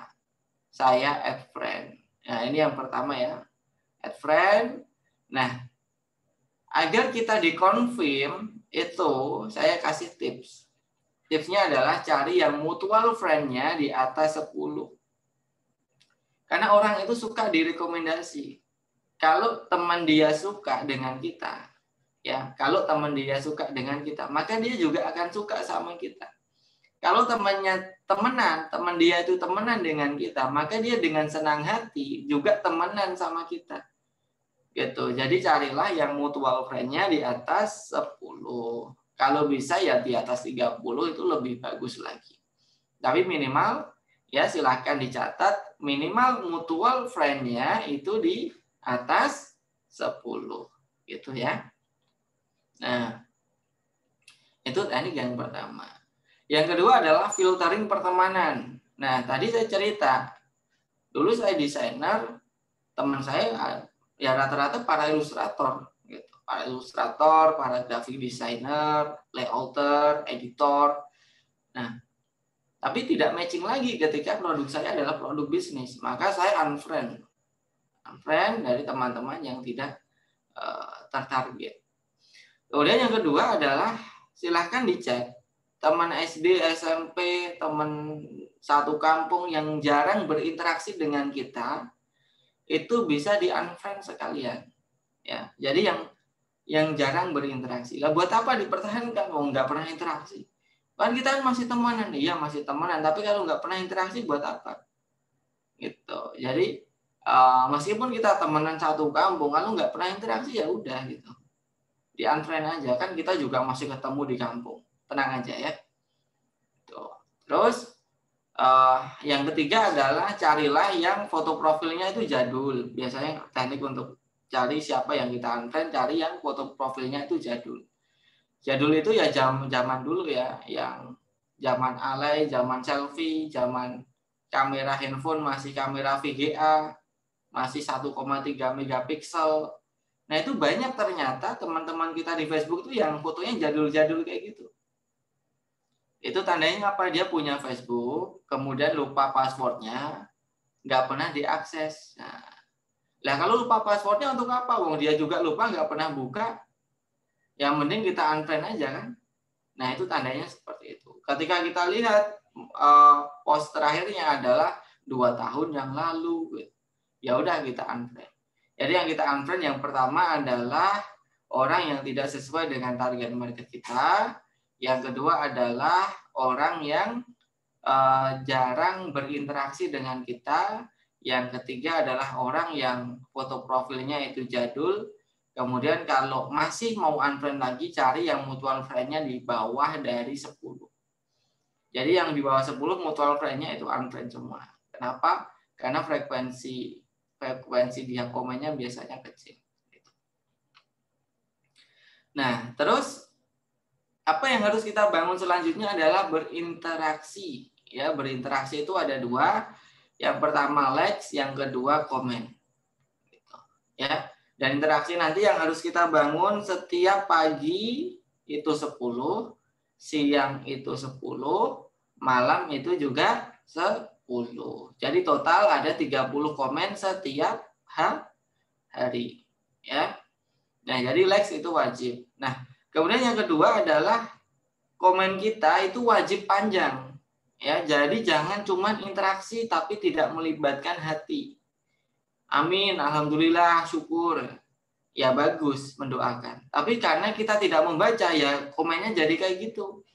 Saya add friend. Nah, ini yang pertama ya. Add friend. Nah, agar kita dikonfirm itu saya kasih tips. Tipsnya adalah cari yang mutual friend-nya di atas 10. Karena orang itu suka direkomendasi. Kalau teman dia suka dengan kita, ya, kalau teman dia suka dengan kita, maka dia juga akan suka sama kita. Kalau teman dia itu temenan dengan kita, maka dia dengan senang hati juga temenan sama kita. Gitu. Jadi carilah yang mutual friend-nya di atas 10. Kalau bisa ya di atas 30 itu lebih bagus lagi. Tapi minimal ya silahkan dicatat minimal mutual friend-nya itu di atas 10. Gitu ya. Nah, itu tadi yang pertama. Yang kedua adalah filtering pertemanan. Nah, tadi saya cerita. Dulu saya desainer, teman saya ya rata-rata para ilustrator. Gitu. Para ilustrator, para graphic designer, layouter, editor. Nah, tapi tidak matching lagi ketika produk saya adalah produk bisnis. Maka saya unfriend dari teman-teman yang tidak tertarget. Kemudian yang kedua adalah silahkan dicek teman SD, SMP, teman satu kampung yang jarang berinteraksi dengan kita itu bisa di unfriend sekalian. Ya, jadi yang jarang berinteraksi. Lah buat apa dipertahankan? Oh, nggak pernah interaksi. Kan kita masih temenan, iya masih temenan. Tapi kalau nggak pernah interaksi buat apa? Gitu. Jadi meskipun kita temenan satu kampung, kalau nggak pernah interaksi ya udah gitu. Di unfriend aja, kan kita juga masih ketemu di kampung. Tenang aja ya. Tuh. Terus Yang ketiga adalah carilah yang foto profilnya itu jadul. Biasanya teknik untuk cari siapa yang kita unfriend, cari yang foto profilnya itu jadul. Jadul itu ya zaman dulu ya, yang zaman alay, zaman selfie, zaman kamera handphone masih kamera VGA, masih 1,3 megapiksel. Nah itu banyak ternyata teman-teman kita di Facebook itu yang fotonya jadul-jadul kayak gitu. Itu tandanya apa? Dia punya Facebook, kemudian lupa passwordnya, nggak pernah diakses. Nah kalau lupa passwordnya untuk apa? Wong dia juga lupa, nggak pernah buka. Yang mending kita unfriend aja kan. Nah itu tandanya seperti itu. Ketika kita lihat post terakhirnya adalah 2 tahun yang lalu, ya udah kita unfriend. Jadi yang kita unfriend yang pertama adalah orang yang tidak sesuai dengan target market kita. Yang kedua adalah orang yang jarang berinteraksi dengan kita. Yang ketiga adalah orang yang foto profilnya itu jadul. Kemudian kalau masih mau unfriend lagi, cari yang mutual friend-nya di bawah dari 10. Jadi yang di bawah 10 mutual friend-nya itu unfriend semua. Kenapa? Karena frekuensi dia komennya biasanya kecil. Nah, terus apa yang harus kita bangun selanjutnya adalah berinteraksi. Ya, berinteraksi itu ada 2. Yang pertama likes, yang kedua komen. Gitu. Ya. Dan interaksi nanti yang harus kita bangun setiap pagi itu 10, siang itu 10, malam itu juga 10. Jadi total ada 30 komen setiap hari. Ya. Nah, jadi likes itu wajib. Nah, kemudian yang kedua adalah komen kita itu wajib panjang. Ya, jadi jangan cuma interaksi tapi tidak melibatkan hati. Amin, alhamdulillah, syukur. Ya bagus mendoakan. Tapi karena kita tidak membaca ya komennya jadi kayak gitu.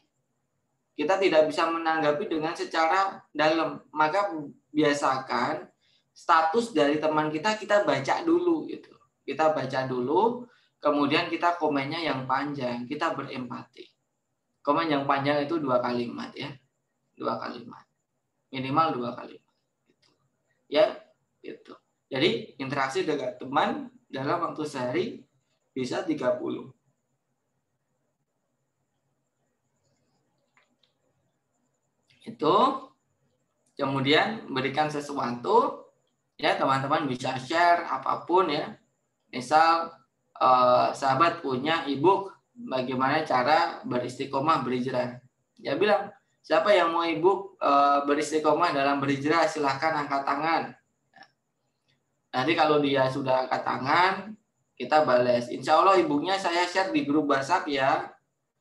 Kita tidak bisa menanggapi dengan secara dalam. Maka biasakan status dari teman kita baca dulu gitu. Kita baca dulu, kemudian kita komennya yang panjang, kita berempati. Komen yang panjang itu 2 kalimat ya. 2 kalimat. Minimal 2 kalimat. Gitu. Ya, gitu. Jadi interaksi dengan teman dalam waktu sehari bisa 30. Itu. Kemudian berikan sesuatu. Ya, teman-teman bisa share apapun ya. Misal sahabat punya ebook bagaimana cara beristiqomah berhijrah. Dia bilang, siapa yang mau ebook beristiqomah dalam berhijrah silahkan angkat tangan. Nanti kalau dia sudah angkat tangan, kita balas. Insya Allah ebooknya saya share di grup WhatsApp ya.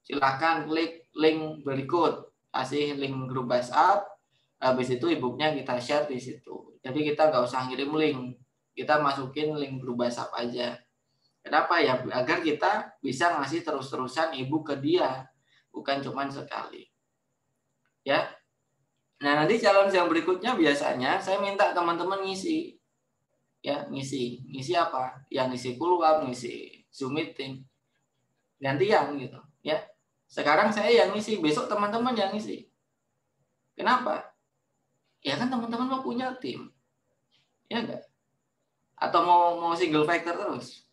Silahkan klik link berikut. Kasih link grup WhatsApp. Habis itu ebooknya kita share di situ. Jadi kita nggak usah ngirim link. Kita masukin link grup WhatsApp aja. Kenapa ya? Agar kita bisa ngasih terus-terusan ebook ke dia. Bukan cuma sekali. Ya. Nah nanti challenge yang berikutnya biasanya saya minta teman-teman ngisi. Ya, ngisi apa? Yang ngisi keluar, ngisi Zoom meeting. Gantian gitu, ya. Sekarang saya yang ngisi, besok teman-teman yang ngisi. Kenapa? Ya kan teman-teman mau punya tim. Ya enggak? Atau mau single factor terus.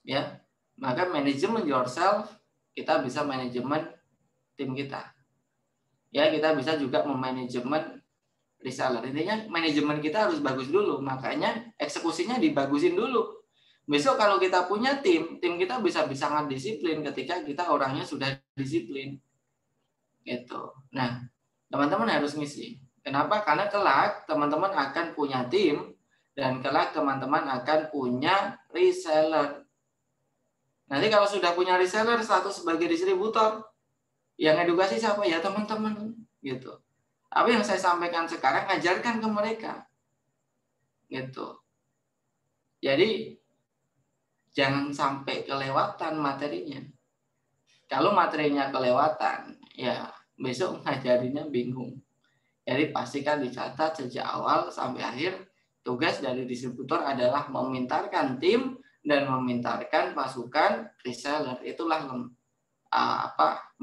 Ya. Maka manajemen yourself, kita bisa manajemen tim kita. Ya, kita bisa juga memanajemen reseller. Intinya manajemen kita harus bagus dulu, makanya eksekusinya dibagusin dulu. Besok kalau kita punya tim kita bisa sangat disiplin ketika kita orangnya sudah disiplin. Gitu. Nah, teman-teman harus ngisi. Kenapa? Karena kelak teman-teman akan punya tim dan kelak teman-teman akan punya reseller. Nanti kalau sudah punya reseller, status sebagai distributor, yang edukasi siapa? Ya teman-teman, gitu. Apa yang saya sampaikan sekarang ajarkan ke mereka. Gitu. Jadi jangan sampai kelewatan materinya. Kalau materinya kelewatan, ya besok ngajarinya bingung. Jadi pastikan dicatat sejak awal sampai akhir. Tugas dari distributor adalah memintarkan tim dan memintarkan pasukan reseller. Itulah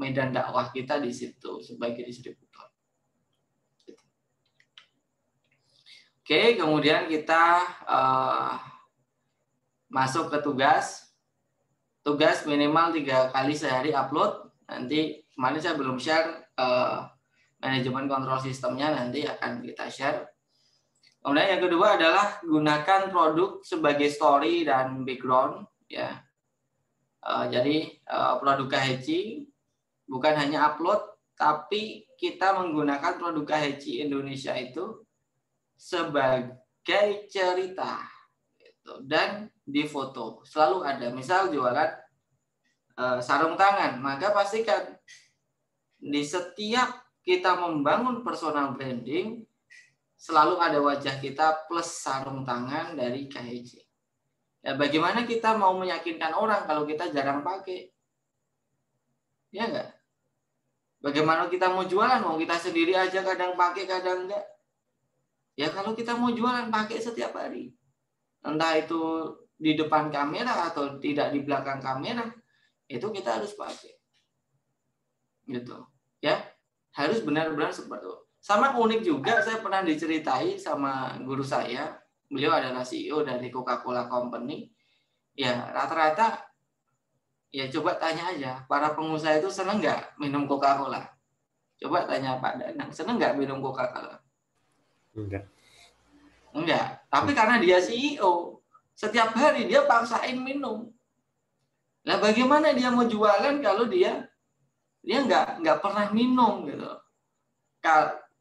medan dakwah kita di situ sebagai distributor. Oke, kemudian kita masuk ke tugas. Tugas minimal 3 kali sehari upload. Nanti kemarin saya belum share manajemen kontrol sistemnya, nanti akan kita share. Kemudian yang kedua adalah gunakan produk sebagai story dan background, ya. Jadi produk KHC bukan hanya upload, tapi kita menggunakan produk KHC Indonesia itu sebagai cerita gitu. Dan di foto selalu ada, misal jualan sarung tangan, maka pastikan di setiap kita membangun personal branding selalu ada wajah kita plus sarung tangan dari KHC. Ya, bagaimana kita mau meyakinkan orang kalau kita jarang pakai? Ya enggak? Bagaimana kita mau jualan? Mau kita sendiri aja kadang pakai, kadang enggak. Ya kalau kita mau jualan pakai setiap hari. Entah itu di depan kamera atau tidak di belakang kamera, itu kita harus pakai. Gitu. Ya. Harus benar-benar seperti itu. Sama unik juga, saya pernah diceritai sama guru saya. Beliau adalah CEO dari Coca-Cola Company. Ya, rata-rata ya coba tanya aja, para pengusaha itu seneng nggak minum Coca-Cola? Coba tanya Pak Danang, seneng nggak minum Coca-Cola? Enggak. Enggak. Tapi karena dia CEO, setiap hari dia paksain minum. Nah, bagaimana dia mau jualan kalau dia nggak pernah minum gitu?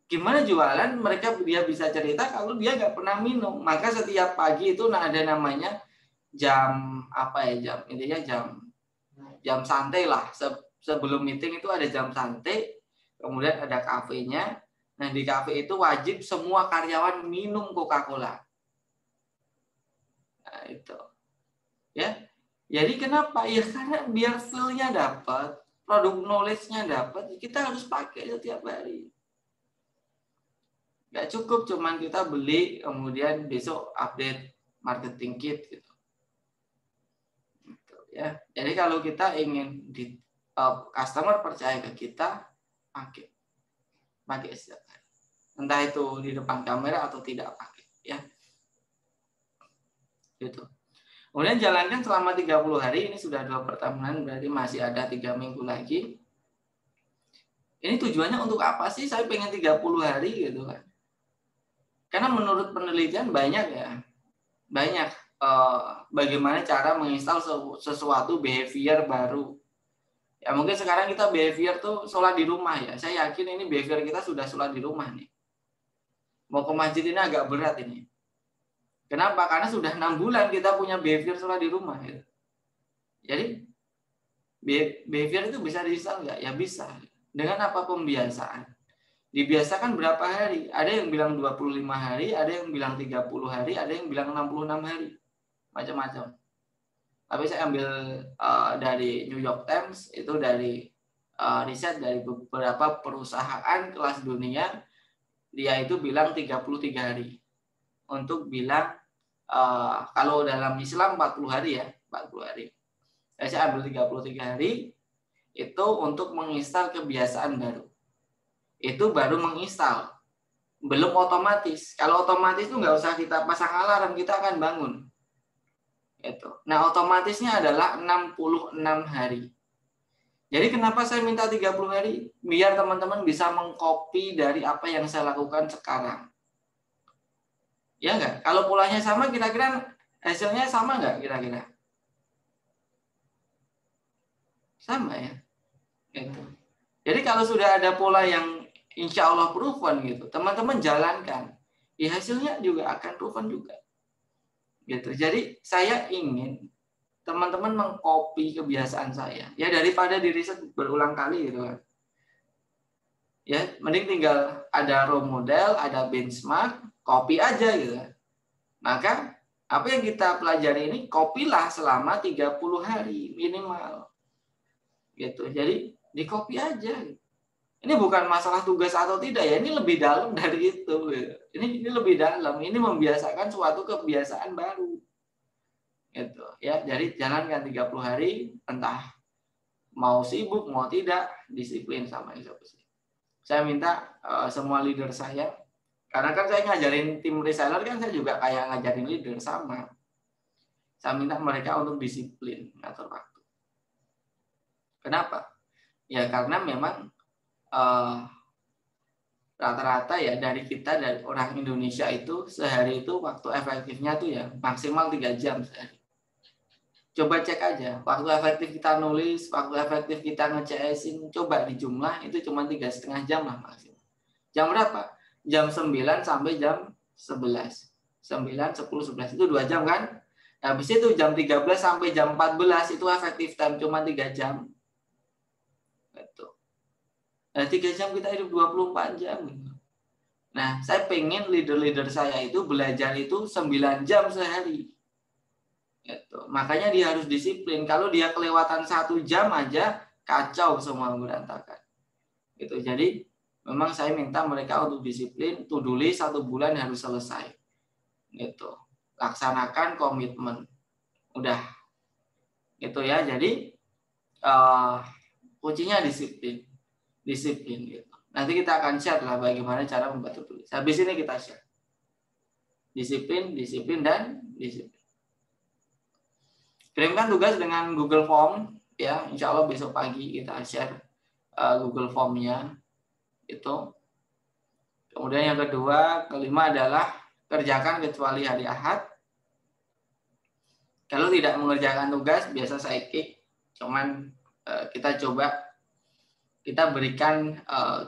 Gimana jualan? Dia bisa cerita kalau dia nggak pernah minum. Maka setiap pagi itu ada namanya jam apa ya, jam intinya jam santai lah. Sebelum meeting itu ada jam santai, kemudian ada kafenya. Nah, di kafe itu wajib semua karyawan minum Coca-Cola. Nah, itu. Ya. Jadi kenapa? Ya karena biar feel-nya dapat, produk knowledge-nya dapat, kita harus pakai setiap hari. Nggak cukup cuman kita beli kemudian besok update marketing kit gitu. Ya, jadi kalau kita ingin customer percaya ke kita, pakai setiap hari. Entah itu di depan kamera atau tidak pakai, ya. Gitu. Kemudian jalankan selama 30 hari, ini sudah 2 pertemuan, berarti masih ada 3 minggu lagi. Ini tujuannya untuk apa sih? Saya pengen 30 hari gitu kan. Karena menurut penelitian banyak bagaimana cara menginstal sesuatu behavior baru. Ya mungkin sekarang kita behavior tuh sholat di rumah ya. Saya yakin ini behavior kita sudah sholat di rumah nih. Mau ke masjid ini agak berat ini. Kenapa? Karena sudah 6 bulan kita punya behavior sholat di rumah. Gitu. Jadi behavior itu bisa diinstal nggak? Ya bisa. Dengan apa? Pembiasaan. Dibiasakan berapa hari? Ada yang bilang 25 hari, ada yang bilang 30 hari, ada yang bilang 66 hari. Macam-macam. Tapi saya ambil dari New York Times, itu dari riset dari beberapa perusahaan kelas dunia, dia itu bilang 33 hari. Untuk bilang, kalau dalam Islam 40 hari ya, 40 hari. Saya ambil 33 hari, itu untuk menginstal kebiasaan baru. Itu baru menginstal, belum otomatis. Kalau otomatis itu nggak usah kita pasang alarm, kita akan bangun. Itu. Nah, otomatisnya adalah 66 hari. Jadi kenapa saya minta 30 hari? Biar teman-teman bisa mengcopy dari apa yang saya lakukan sekarang. Ya nggak? Kalau polanya sama, kira-kira hasilnya sama nggak kira-kira? Sama ya. Gitu. Jadi kalau sudah ada pola yang insya Allah proven gitu, teman-teman jalankan, ya hasilnya juga akan proven juga. Gitu. Jadi saya ingin teman-teman mengcopy kebiasaan saya, ya daripada di riset berulang kali gitu kan. Ya, mending tinggal ada role model, ada benchmark, copy aja gitu kan. Maka apa yang kita pelajari ini copy-lah selama 30 hari minimal. Gitu. Jadi di copy aja gitu. Ini bukan masalah tugas atau tidak ya, ini lebih dalam dari itu. Ini lebih dalam, ini membiasakan suatu kebiasaan baru. Gitu ya. Jadi jalankan 30 hari, entah mau sibuk mau tidak, disiplin sama eksekusi. Saya minta semua leader saya, Karena kan saya ngajarin tim reseller kan saya juga kayak ngajarin leader sama. Saya minta mereka untuk disiplin ngatur waktu. Kenapa? Ya karena memang rata-rata ya dari orang Indonesia itu sehari itu waktu efektifnya tuh ya maksimal 3 jam sehari. Coba cek aja, waktu efektif kita nulis, waktu efektif kita nge-CS-in, coba dijumlah itu cuma 3,5 jam lah maksimal. Jam berapa? Jam 9 sampai jam 11. 9, 10, 11 itu 2 jam kan? Habis itu jam 13 sampai jam 14 itu efektif time cuma 3 jam. Gitu. Nah, 3 jam kita hidup 24 jam. Nah, saya pengen leader-leader saya itu belajar itu 9 jam sehari. Gitu. Makanya dia harus disiplin. Kalau dia kelewatan 1 jam aja, kacau semua berantakan. Gitu. Jadi, memang saya minta mereka untuk disiplin, to-do list 1 bulan harus selesai. Gitu. Laksanakan komitmen. Udah. Gitu ya. Jadi, kuncinya disiplin. Disiplin gitu. Nanti kita akan share lah bagaimana cara membuat to-do list. Habis ini kita share. Disiplin, dan disiplin. Kirimkan tugas dengan Google Form ya, insya Allah besok pagi kita share Google Form-nya itu. Kemudian yang kelima adalah kerjakan kecuali hari Ahad. Kalau tidak mengerjakan tugas biasa saya kick, cuman kita berikan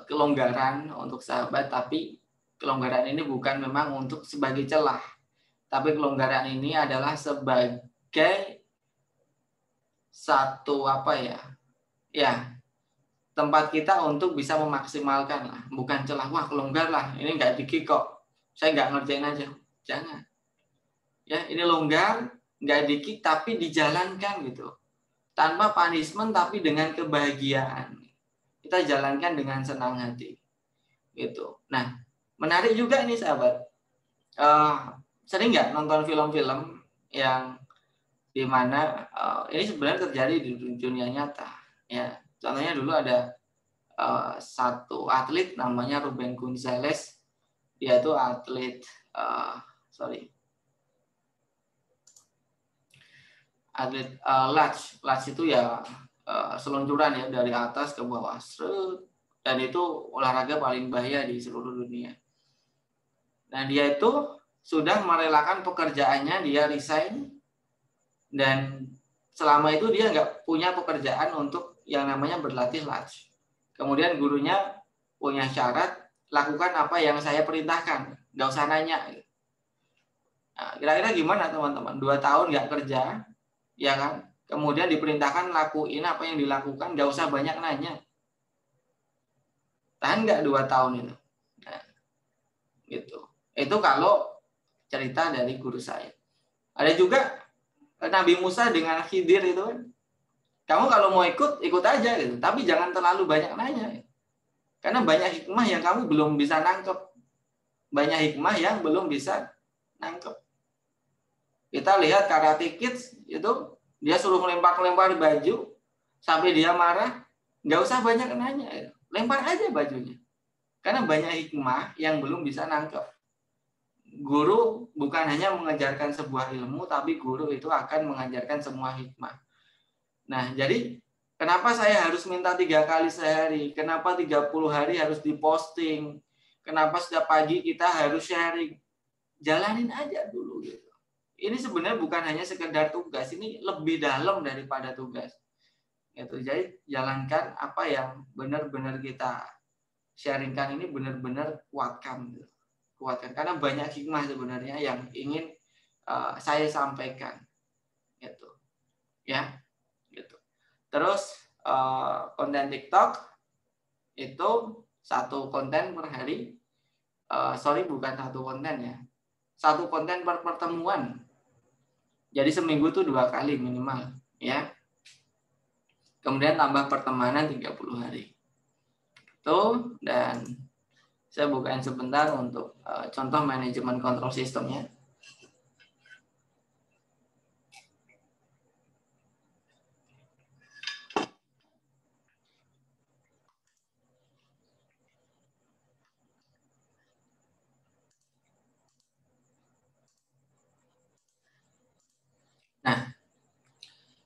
kelonggaran untuk sahabat, tapi kelonggaran ini bukan memang untuk sebagai celah, tapi kelonggaran ini adalah sebagai satu tempat kita untuk bisa memaksimalkan lah, bukan celah wah kelonggar lah, ini nggak dikik kok, saya nggak ngerjain aja, jangan ya, ini longgar nggak dikik tapi dijalankan gitu, tanpa punishment tapi dengan kebahagiaan, kita jalankan dengan senang hati gitu. Nah menarik juga ini sahabat, sering nggak nonton film-film yang dimana ini sebenarnya terjadi di dunia nyata ya. Contohnya dulu ada satu atlet namanya Ruben Gonzalez, dia tuh atlet latch itu ya seluncuran ya dari atas ke bawah, dan itu olahraga paling bahaya di seluruh dunia. Nah dia itu sudah merelakan pekerjaannya, dia resign. Dan selama itu dia nggak punya pekerjaan untuk yang namanya berlatih latch. Kemudian gurunya punya syarat, lakukan apa yang saya perintahkan, nggak usah nanya. Nah, kira-kira gimana teman-teman? 2 tahun nggak kerja, ya kan? Kemudian diperintahkan lakuin apa yang dilakukan, nggak usah banyak nanya. Tahan nggak 2 tahun itu? Nah, gitu. Itu kalau cerita dari guru saya. Ada juga Nabi Musa dengan Khidir itu kan, kamu kalau mau ikut aja gitu, tapi jangan terlalu banyak nanya, karena banyak hikmah yang kamu belum bisa nangkep, Kita lihat Karate Kids itu, dia suruh lempar baju sampai dia marah, nggak usah banyak nanya, lempar aja bajunya, karena banyak hikmah yang belum bisa nangkep. Guru bukan hanya mengajarkan sebuah ilmu, tapi guru itu akan mengajarkan semua hikmah. Nah, jadi kenapa saya harus minta 3 kali sehari? Kenapa 30 hari harus diposting? Kenapa setiap pagi kita harus sharing? Jalanin aja dulu gitu. Ini sebenarnya bukan hanya sekedar tugas, ini lebih dalam daripada tugas. Gitu. Jadi jalankan apa yang benar-benar kita sharingkan ini, benar-benar kuatkan gitu. Karena banyak hikmah sebenarnya yang ingin saya sampaikan gitu ya, gitu. Terus konten TikTok itu 1 konten per hari, bukan 1 konten ya, 1 konten per pertemuan, jadi seminggu tuh 2 kali minimal ya. Kemudian tambah pertemanan 30 hari itu. Dan saya bukain sebentar untuk contoh manajemen kontrol sistemnya.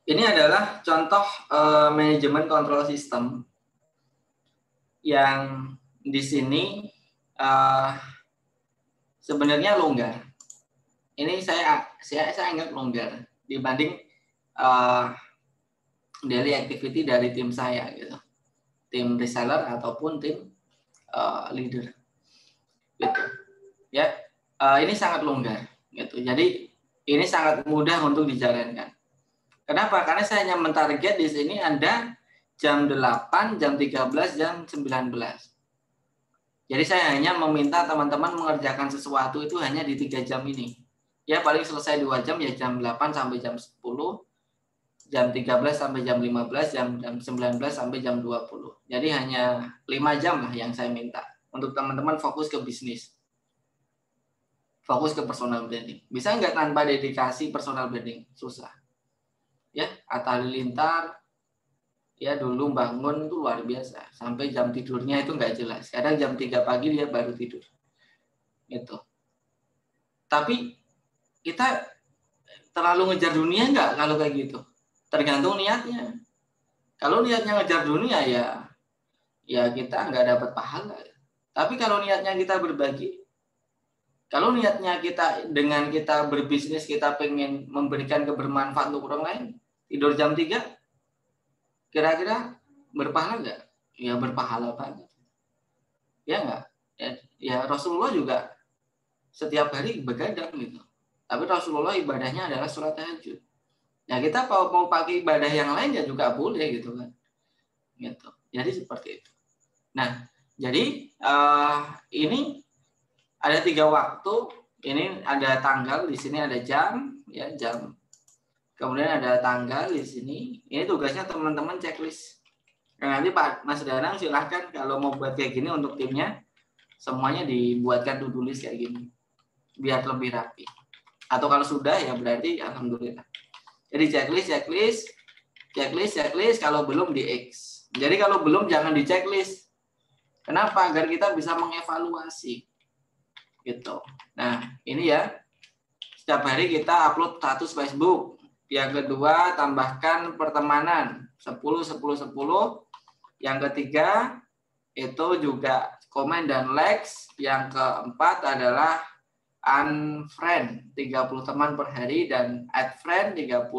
Ini adalah contoh manajemen kontrol sistem yang di sini sebenarnya longgar. Ini saya anggap longgar dibanding daily activity dari tim saya gitu, tim reseller ataupun tim leader gitu ya. Ini sangat longgar gitu, jadi ini sangat mudah untuk dijalankan. Kenapa? Karena saya hanya mentarget di sini Anda jam 8, jam 13, jam 19. Jadi saya hanya meminta teman-teman mengerjakan sesuatu itu hanya di 3 jam ini. Ya paling selesai 2 jam ya jam 8 sampai jam 10, jam 13 sampai jam 15, jam 19 sampai jam 20. Jadi hanya 5 jam lah yang saya minta untuk teman-teman fokus ke bisnis. Fokus ke personal branding. Bisa nggak tanpa dedikasi personal branding? Susah. Ya, Atta Halilintar ya dulu bangun tuh luar biasa. Sampai jam tidurnya itu nggak jelas. Kadang jam 3 pagi dia baru tidur. Gitu. Tapi kita terlalu ngejar dunia nggak kalau kayak gitu? Tergantung niatnya. Kalau niatnya ngejar dunia ya kita nggak dapat pahala. Tapi kalau niatnya kita berbagi, kalau niatnya kita dengan kita berbisnis, kita pengen memberikan kebermanfaatan untuk orang lain, tidur jam 3, kira-kira berpahala nggak? Ya berpahala banget. Ya nggak? Ya Rasulullah juga setiap hari begadang gitu. Tapi Rasulullah ibadahnya adalah sholat tahajud. Ya kita mau pakai ibadah yang lain ya juga boleh gitu kan. Gitu. Jadi seperti itu. Nah, jadi ini ada 3 waktu. Ini ada tanggal, di sini ada jam, ya jam. Kemudian ada tanggal di sini. Ini tugasnya teman-teman checklist. Nah, nanti Pak Mas Danang silahkan kalau mau buat kayak gini untuk timnya, semuanya dibuatkan to-do list kayak gini, biar lebih rapi. Atau kalau sudah ya berarti alhamdulillah. Jadi checklist. Kalau belum di X. Jadi kalau belum jangan di checklist. Kenapa? Agar kita bisa mengevaluasi. Gitu. Nah, ini ya. Setiap hari kita upload status Facebook. Yang kedua, tambahkan pertemanan 10. Yang ketiga, itu juga komen dan likes. Yang keempat adalah unfriend 30 teman per hari dan add friend 30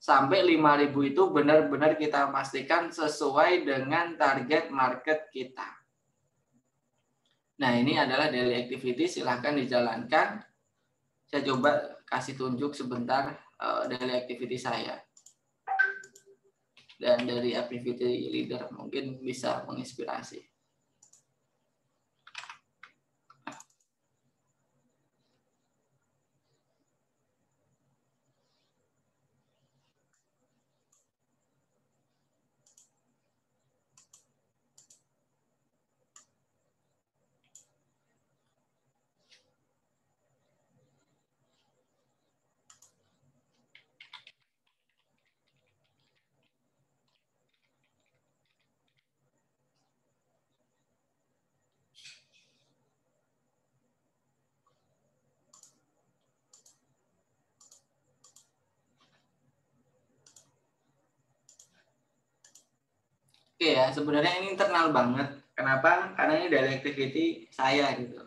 sampai 5.000 itu benar-benar kita pastikan sesuai dengan target market kita. Nah, ini adalah daily activity, silahkan dijalankan. Saya coba kasih tunjuk sebentar daily activity saya. Dan dari activity leader mungkin bisa menginspirasi. Oke ya, sebenarnya ini internal banget. Kenapa? Karena ini dari activity saya gitu.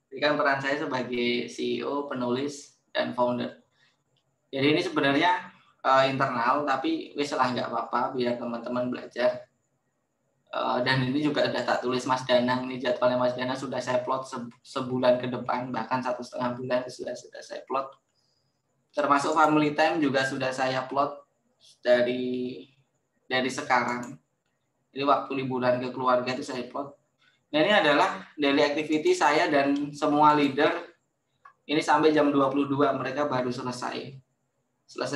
Jadi kan peran saya sebagai CEO, penulis, dan founder. Jadi ini sebenarnya internal, tapi wis lah nggak apa-apa biar teman-teman belajar. Dan ini juga sudah tak tulis Mas Danang. Ini jadwalnya Mas Danang sudah saya plot sebulan ke depan, bahkan 1,5 bulan sudah saya plot. Termasuk family time juga sudah saya plot dari sekarang. Jadi waktu liburan ke keluarga itu saya plot. Nah, ini adalah daily activity saya dan semua leader. Ini sampai jam 22 mereka baru selesai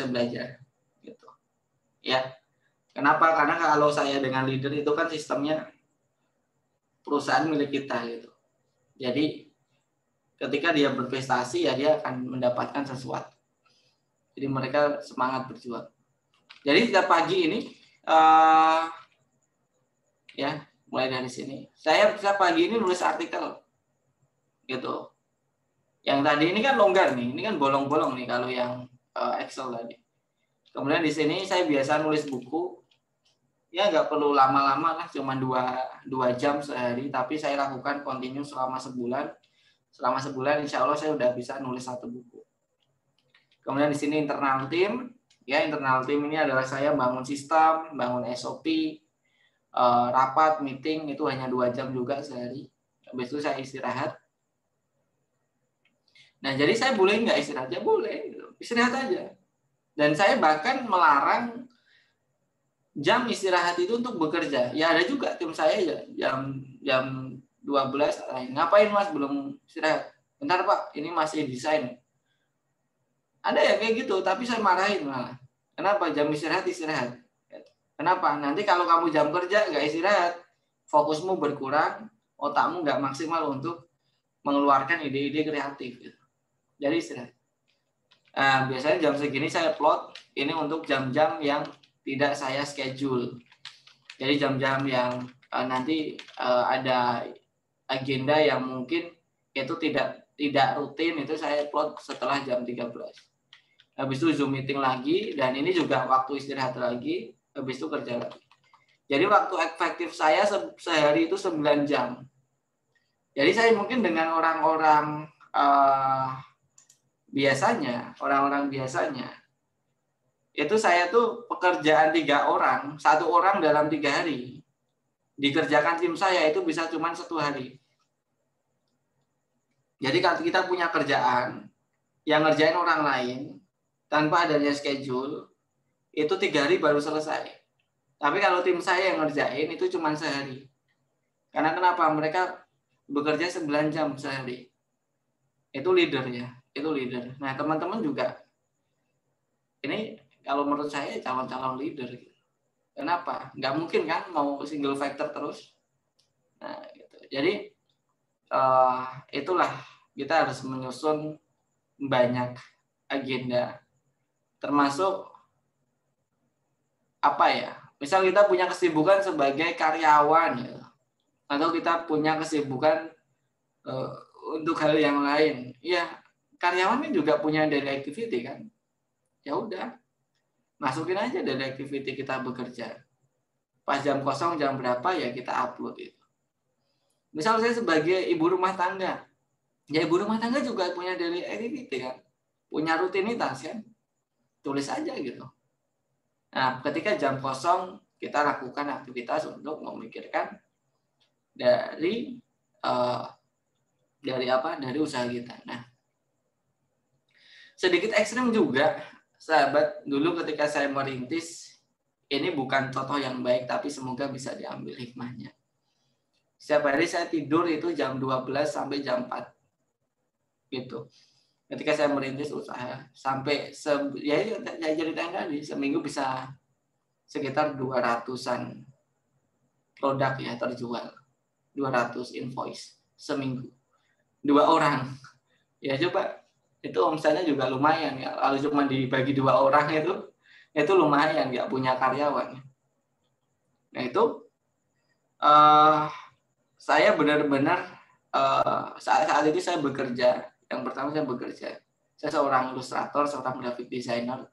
belajar. Gitu. Ya. Kenapa? Karena kalau saya dengan leader itu kan sistemnya perusahaan milik kita gitu. Jadi ketika dia berprestasi ya dia akan mendapatkan sesuatu. Jadi mereka semangat berjuang. Jadi setiap pagi ini ya mulai dari sini saya pagi ini nulis artikel gitu. Yang tadi ini kan longgar nih, ini kan bolong-bolong nih kalau yang Excel tadi. Kemudian di sini saya biasa nulis buku. Ya nggak perlu lama-lama lah, cuma 2 jam sehari, tapi saya lakukan kontinu selama sebulan. Selama sebulan insya Allah saya udah bisa nulis 1 buku. Kemudian di sini internal tim. Ya, internal tim ini adalah saya bangun sistem, bangun SOP, rapat, meeting, itu hanya 2 jam juga sehari. Habis itu saya istirahat. Nah, jadi saya boleh nggak istirahat? Ya boleh, istirahat aja. Dan saya bahkan melarang jam istirahat itu untuk bekerja. Ya ada juga tim saya ya jam 12, ngapain Mas belum istirahat? Bentar Pak, ini masih desain. Ada ya kayak gitu, tapi saya marahin malah. Kenapa? Jam istirahat? Kenapa? Nanti kalau kamu jam kerja nggak istirahat, fokusmu berkurang, otakmu nggak maksimal untuk mengeluarkan ide-ide kreatif. Gitu. Jadi istirahat. Nah, biasanya jam segini saya plot ini untuk jam-jam yang tidak saya schedule. Jadi jam-jam yang nanti ada agenda yang mungkin itu tidak rutin, itu saya plot setelah jam 13. Habis itu Zoom meeting lagi, dan ini juga waktu istirahat lagi, habis itu kerja lagi. Jadi waktu efektif saya sehari itu 9 jam. Jadi saya mungkin dengan orang-orang biasanya, itu saya tuh pekerjaan 3 orang, 1 orang dalam 3 hari. Dikerjakan tim saya itu bisa cuma 1 hari. Jadi kalau kita punya kerjaan yang ngerjain orang lain tanpa adanya schedule, itu 3 hari baru selesai. Tapi kalau tim saya yang ngerjain itu cuma sehari. Karena kenapa? Mereka bekerja 9 jam sehari. Itu leader ya, itu leader. Nah teman-teman juga, ini kalau menurut saya calon-calon leader. Kenapa? Nggak mungkin kan mau single factor terus. Nah, gitu. Jadi itulah kita harus menyusun banyak agenda, termasuk apa ya? Misal kita punya kesibukan sebagai karyawan, ya, atau kita punya kesibukan untuk hal yang lain. Ya, karyawan ini juga punya daily activity kan. Ya udah, masukin aja daily activity kita bekerja. Pas jam kosong jam berapa ya kita upload itu. Misal saya sebagai ibu rumah tangga, ya ibu rumah tangga juga punya daily activity kan, punya rutinitas kan, tulis aja gitu. Nah, ketika jam kosong kita lakukan aktivitas untuk memikirkan dari usaha kita. Nah, sedikit ekstrim juga, sahabat, dulu ketika saya merintis, ini bukan contoh yang baik, tapi semoga bisa diambil hikmahnya. Setiap hari saya tidur itu jam 12 sampai jam 4. Gitu. Ketika saya merintis usaha, sampai ya saya ceritain tadi, seminggu bisa sekitar 200-an produk ya terjual. 200 invoice seminggu. 2 orang. Ya coba, itu omsetnya juga lumayan ya. Kalau cuma dibagi 2 orang itu lumayan, nggak punya karyawan. Nah itu saya benar-benar saat itu saya bekerja. Yang pertama saya bekerja. Saya seorang ilustrator, seorang graphic designer.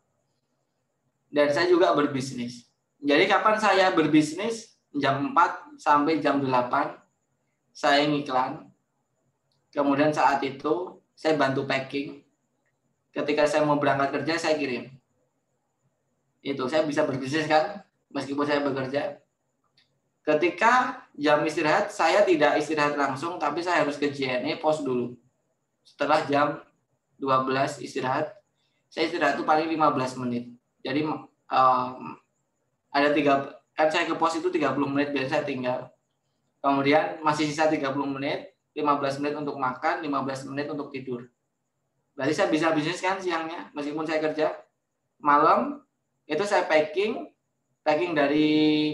Dan saya juga berbisnis. Jadi kapan saya berbisnis? Jam 4 sampai jam 8 saya ngiklan. Kemudian saat itu saya bantu packing. Ketika saya mau berangkat kerja saya kirim. Itu saya bisa berbisnis kan meskipun saya bekerja. Ketika jam istirahat saya tidak istirahat langsung, tapi saya harus ke JNE pos dulu. Setelah jam 12 istirahat, saya istirahat itu paling 15 menit. Jadi ada 3, kan saya ke pos itu 30 menit biasa saya tinggal. Kemudian masih sisa 30 menit, 15 menit untuk makan, 15 menit untuk tidur. Berarti saya bisa bisnis kan siangnya meskipun saya kerja. Malam itu saya packing dari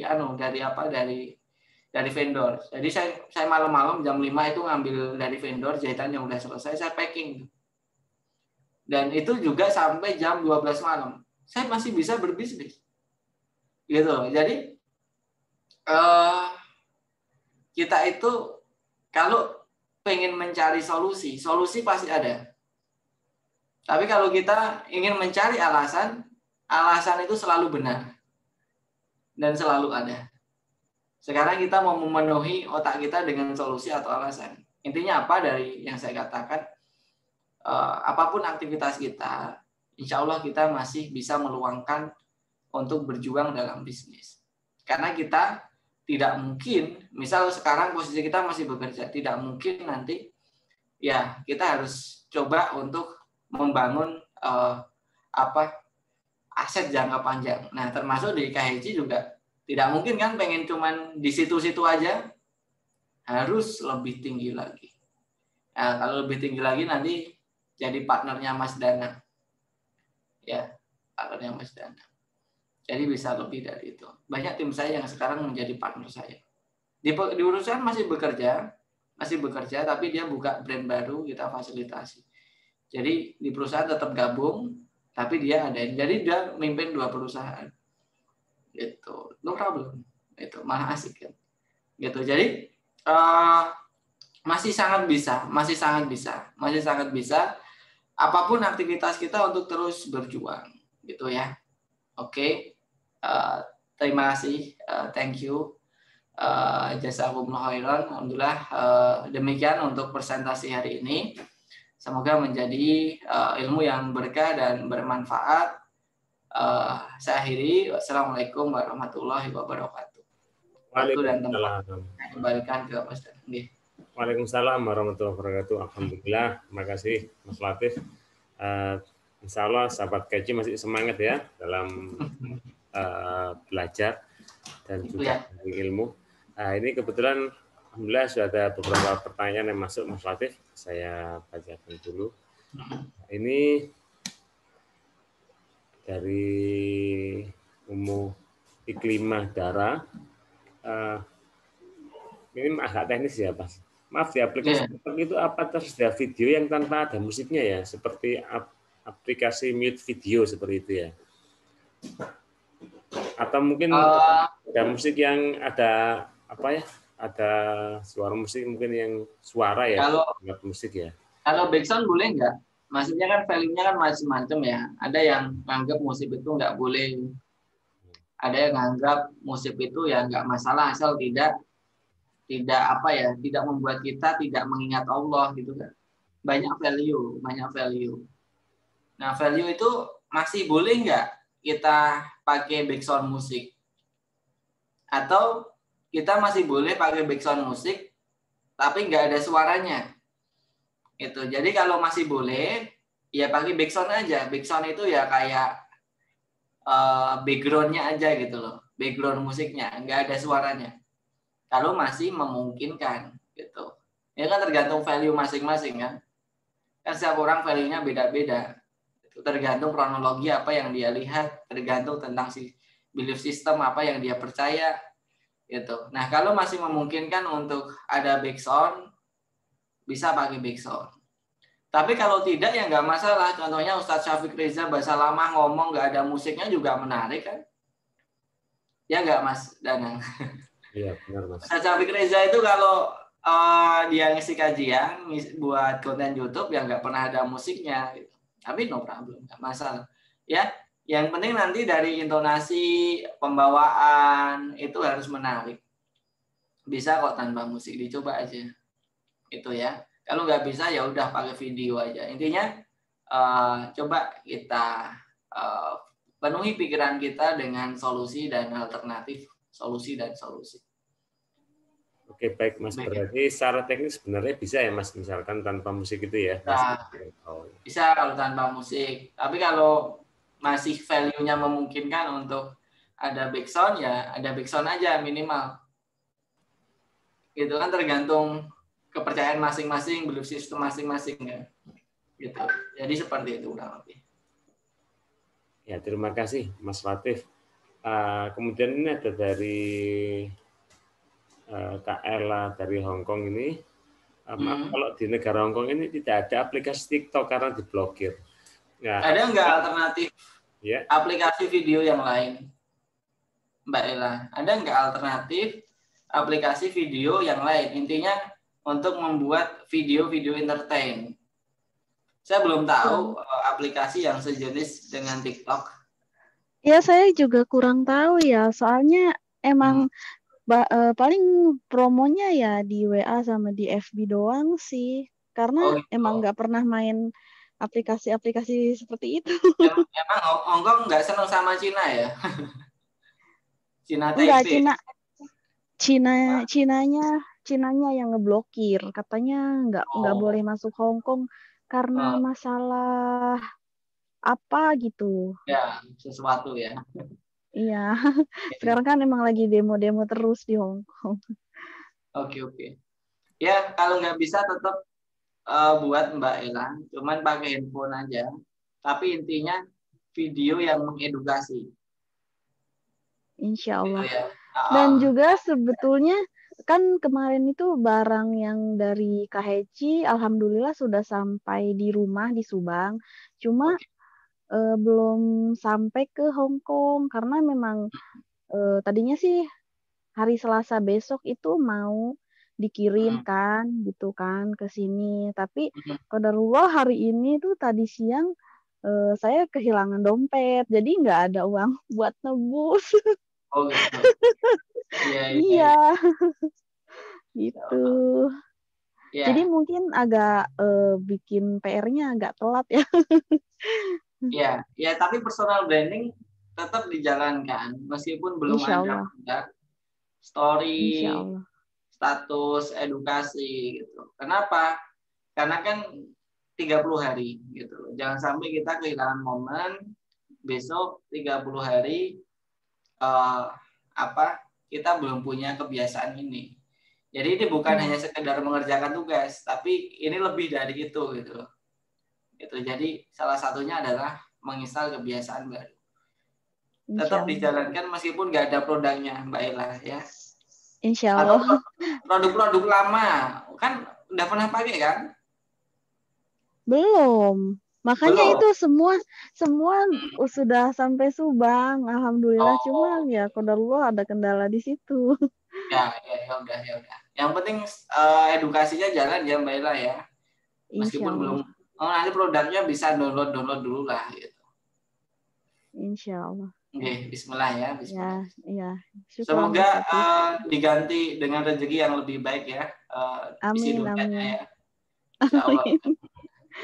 dari vendor. Jadi saya malam-malam jam 5 itu ngambil dari vendor jahitan yang udah selesai, saya packing. Dan itu juga sampai jam 12 malam. Saya masih bisa berbisnis. Gitu. Jadi kita itu kalau pengen mencari solusi pasti ada. Tapi kalau kita ingin mencari alasan alasan itu selalu benar dan selalu ada. Sekarang kita mau memenuhi otak kita dengan solusi atau alasan. Intinya apa dari yang saya katakan? Apapun aktivitas kita, insya Allah kita masih bisa meluangkan untuk berjuang dalam bisnis. Karena kita tidak mungkin, misal sekarang posisi kita masih bekerja, tidak mungkin nanti ya kita harus coba untuk membangun aset jangka panjang. Nah, termasuk di KHJ juga tidak mungkin kan pengen cuman di situ-situ aja, harus lebih tinggi lagi. Nah, kalau lebih tinggi lagi nanti jadi partnernya Mas Danang. Ya, partnernya Mas Danang. Jadi bisa lebih dari itu. Banyak tim saya yang sekarang menjadi partner saya. Di perusahaan masih bekerja, tapi dia buka brand baru, kita fasilitasi. Jadi di perusahaan tetap gabung, tapi dia ada. Jadi dia memimpin 2 perusahaan. Gitu, no problem. Itu malah asik kan. Gitu. Jadi masih sangat bisa. Apapun aktivitas kita untuk terus berjuang, gitu ya. Oke. Terima kasih, thank you. Jazakumullah khairan. Alhamdulillah, demikian untuk presentasi hari ini. Semoga menjadi ilmu yang berkah dan bermanfaat. Saya akhiri. Wassalamualaikum warahmatullahi wabarakatuh. Waalaikumsalam. Kembalikan ke Mas Dan. Waalaikumsalam warahmatullahi wabarakatuh. Alhamdulillah. Terima kasih Mas Latif. Insya Allah sahabat KJ masih semangat ya dalam belajar dan juga ilmu. Ini kebetulan alhamdulillah sudah ada beberapa pertanyaan yang masuk Mas Latif. Saya bacakan dulu. Ini dari Umu Iklimah Dara. Ini agak teknis ya, Pak. Maaf, di aplikasi itu apa tersedia video yang tanpa ada musiknya ya, seperti aplikasi mute video seperti itu ya? Atau mungkin ada musik yang ada apa ya? Ada suara musik mungkin yang suara ya, buat musik ya. Kalau background boleh nggak? Maksudnya kan value-nya kan macam-macam ya. Ada yang nganggap musik itu nggak boleh. Ada yang nganggap musik itu ya nggak masalah asal tidak membuat kita tidak mengingat Allah gitu kan. Banyak value. Nah, value itu masih boleh nggak kita pakai background musik? Atau kita masih boleh pakai background musik tapi nggak ada suaranya? Itu. Jadi kalau masih boleh ya pakai background aja. Background itu ya kayak background-nya aja gitu loh. Background musiknya, nggak ada suaranya. Kalau masih memungkinkan gitu. Ini kan tergantung value masing-masing kan. Kan setiap orang value-nya beda-beda. Itu tergantung kronologi apa yang dia lihat, tergantung tentang si belief system apa yang dia percaya gitu. Nah, kalau masih memungkinkan untuk ada background, bisa pakai background. Tapi kalau tidak ya nggak masalah. Contohnya Ustadz Syafiq Reza bahasa lama ngomong nggak ada musiknya juga menarik kan. Ya nggak Mas Danang? Iya benar Mas. Ustadz Syafiq Reza itu kalau dia ngisi kajian buat konten YouTube ya nggak pernah ada musiknya gitu. Tapi no problem, nggak masalah. Ya, yang penting nanti dari intonasi, pembawaan itu harus menarik. Bisa kok tanpa musik, dicoba aja. Itu ya. Kalau nggak bisa ya udah pakai video aja. Intinya coba kita penuhi pikiran kita dengan solusi dan alternatif, solusi dan solusi. Oke, baik Mas. Berarti secara teknis sebenarnya bisa ya Mas, misalkan tanpa musik itu ya? Bisa kalau tanpa musik. Tapi kalau masih value-nya memungkinkan untuk ada background ya ada background aja minimal. Gitu kan tergantung kepercayaan masing-masing, belief system masing-masing ya. Gitu. Jadi seperti itu kurang lebih. Ya, terima kasih Mas Latif. Kemudian ini ada dari Kak Ella dari Hong Kong ini. Maaf, kalau di negara Hong Kong ini tidak ada aplikasi TikTok karena diblokir. Nah, ada nggak alternatif aplikasi video yang lain, Mbak Ella? Ada nggak alternatif aplikasi video yang lain? Intinya untuk membuat video-video entertain. Saya belum tahu aplikasi yang sejenis dengan TikTok. Ya saya juga kurang tahu ya, soalnya emang paling promonya ya di WA sama di FB doang sih, Oh karena gitu. emang nggak pernah main aplikasi-aplikasi seperti itu. Emang Hongkong nggak senang sama Cina ya? Cina Enggak, Taipei. Cinanya yang ngeblokir, katanya nggak boleh masuk Hong Kong karena masalah apa gitu. Ya, sesuatu ya. Iya, sekarang kan emang lagi demo-demo terus di Hong Kong. Oke. Ya, kalau nggak bisa tetap buat Mbak Ella, cuman pakai handphone aja. Tapi intinya video yang mengedukasi. Insya Gitu Allah. ya. Dan juga sebetulnya kan kemarin itu barang yang dari KHC alhamdulillah sudah sampai di rumah di Subang. Cuma belum sampai ke Hong Kong karena memang tadinya sih hari Selasa besok itu mau dikirimkan gitu kan ke sini. Tapi qadarullah hari ini tuh tadi siang saya kehilangan dompet. Jadi nggak ada uang buat nebus. Oh gitu. Iya. Iya, gitu. Ya. Jadi mungkin agak bikin PR-nya agak telat ya. Ya, tapi personal branding tetap dijalankan meskipun belum Insya ada Allah. produk, story, Insya Allah. status, edukasi gitu. Kenapa? Karena kan 30 hari gitu. Jangan sampai kita kehilangan momen besok 30 hari kita belum punya kebiasaan ini. Jadi ini bukan hanya sekedar mengerjakan tugas, tapi ini lebih dari itu gitu. Gitu. Jadi salah satunya adalah menginstal kebiasaan baru. Tetap dijalankan meskipun nggak ada produknya, Mbak Ella ya. Insya Allah. Atau produk-produk lama kan udah pernah pakai kan? Belum. Makanya itu semua sudah sampai Subang, alhamdulillah. Cuma ya qadarullah ada kendala di situ. Ya udah. Yang penting edukasinya jalan ya Mbak Ella ya. Meskipun belum nanti produknya bisa download dulu lah gitu. Insya Allah. Oke, bismillah ya. Bismillah. Ya. Semoga diganti dengan rezeki yang lebih baik ya. Amin. Ya. Insya Allah.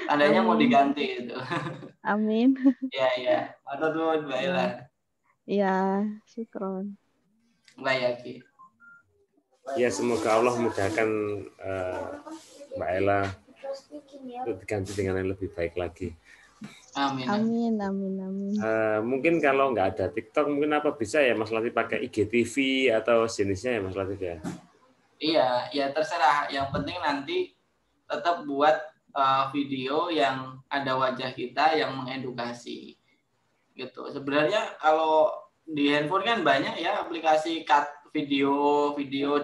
Tandanya mau diganti itu. Amin. Ya. Matur nuwun Mbak Ella. Ya, syukron. Baik. Ya, semoga Allah mudahkan Mbak Ella untuk diganti dengan yang lebih baik lagi. Amin. Mungkin kalau nggak ada TikTok, mungkin apa bisa ya Mas Latif pakai IGTV atau jenisnya ya Mas Latif ya? Iya, ya terserah. Yang penting nanti tetap buat video yang ada wajah kita yang mengedukasi. Gitu. Sebenarnya kalau di handphone kan banyak ya aplikasi cut video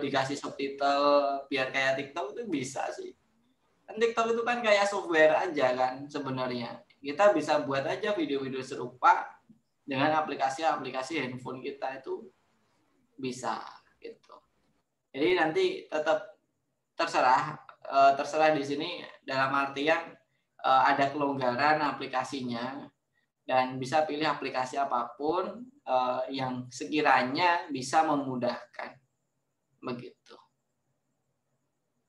dikasih subtitle biar kayak TikTok itu bisa sih. Kan TikTok itu kan kayak software aja kan sebenarnya. Kita bisa buat aja video-video serupa dengan aplikasi handphone kita itu bisa gitu. Jadi nanti tetap terserah di sini dalam artian ada kelonggaran aplikasinya dan bisa pilih aplikasi apapun yang sekiranya bisa memudahkan begitu.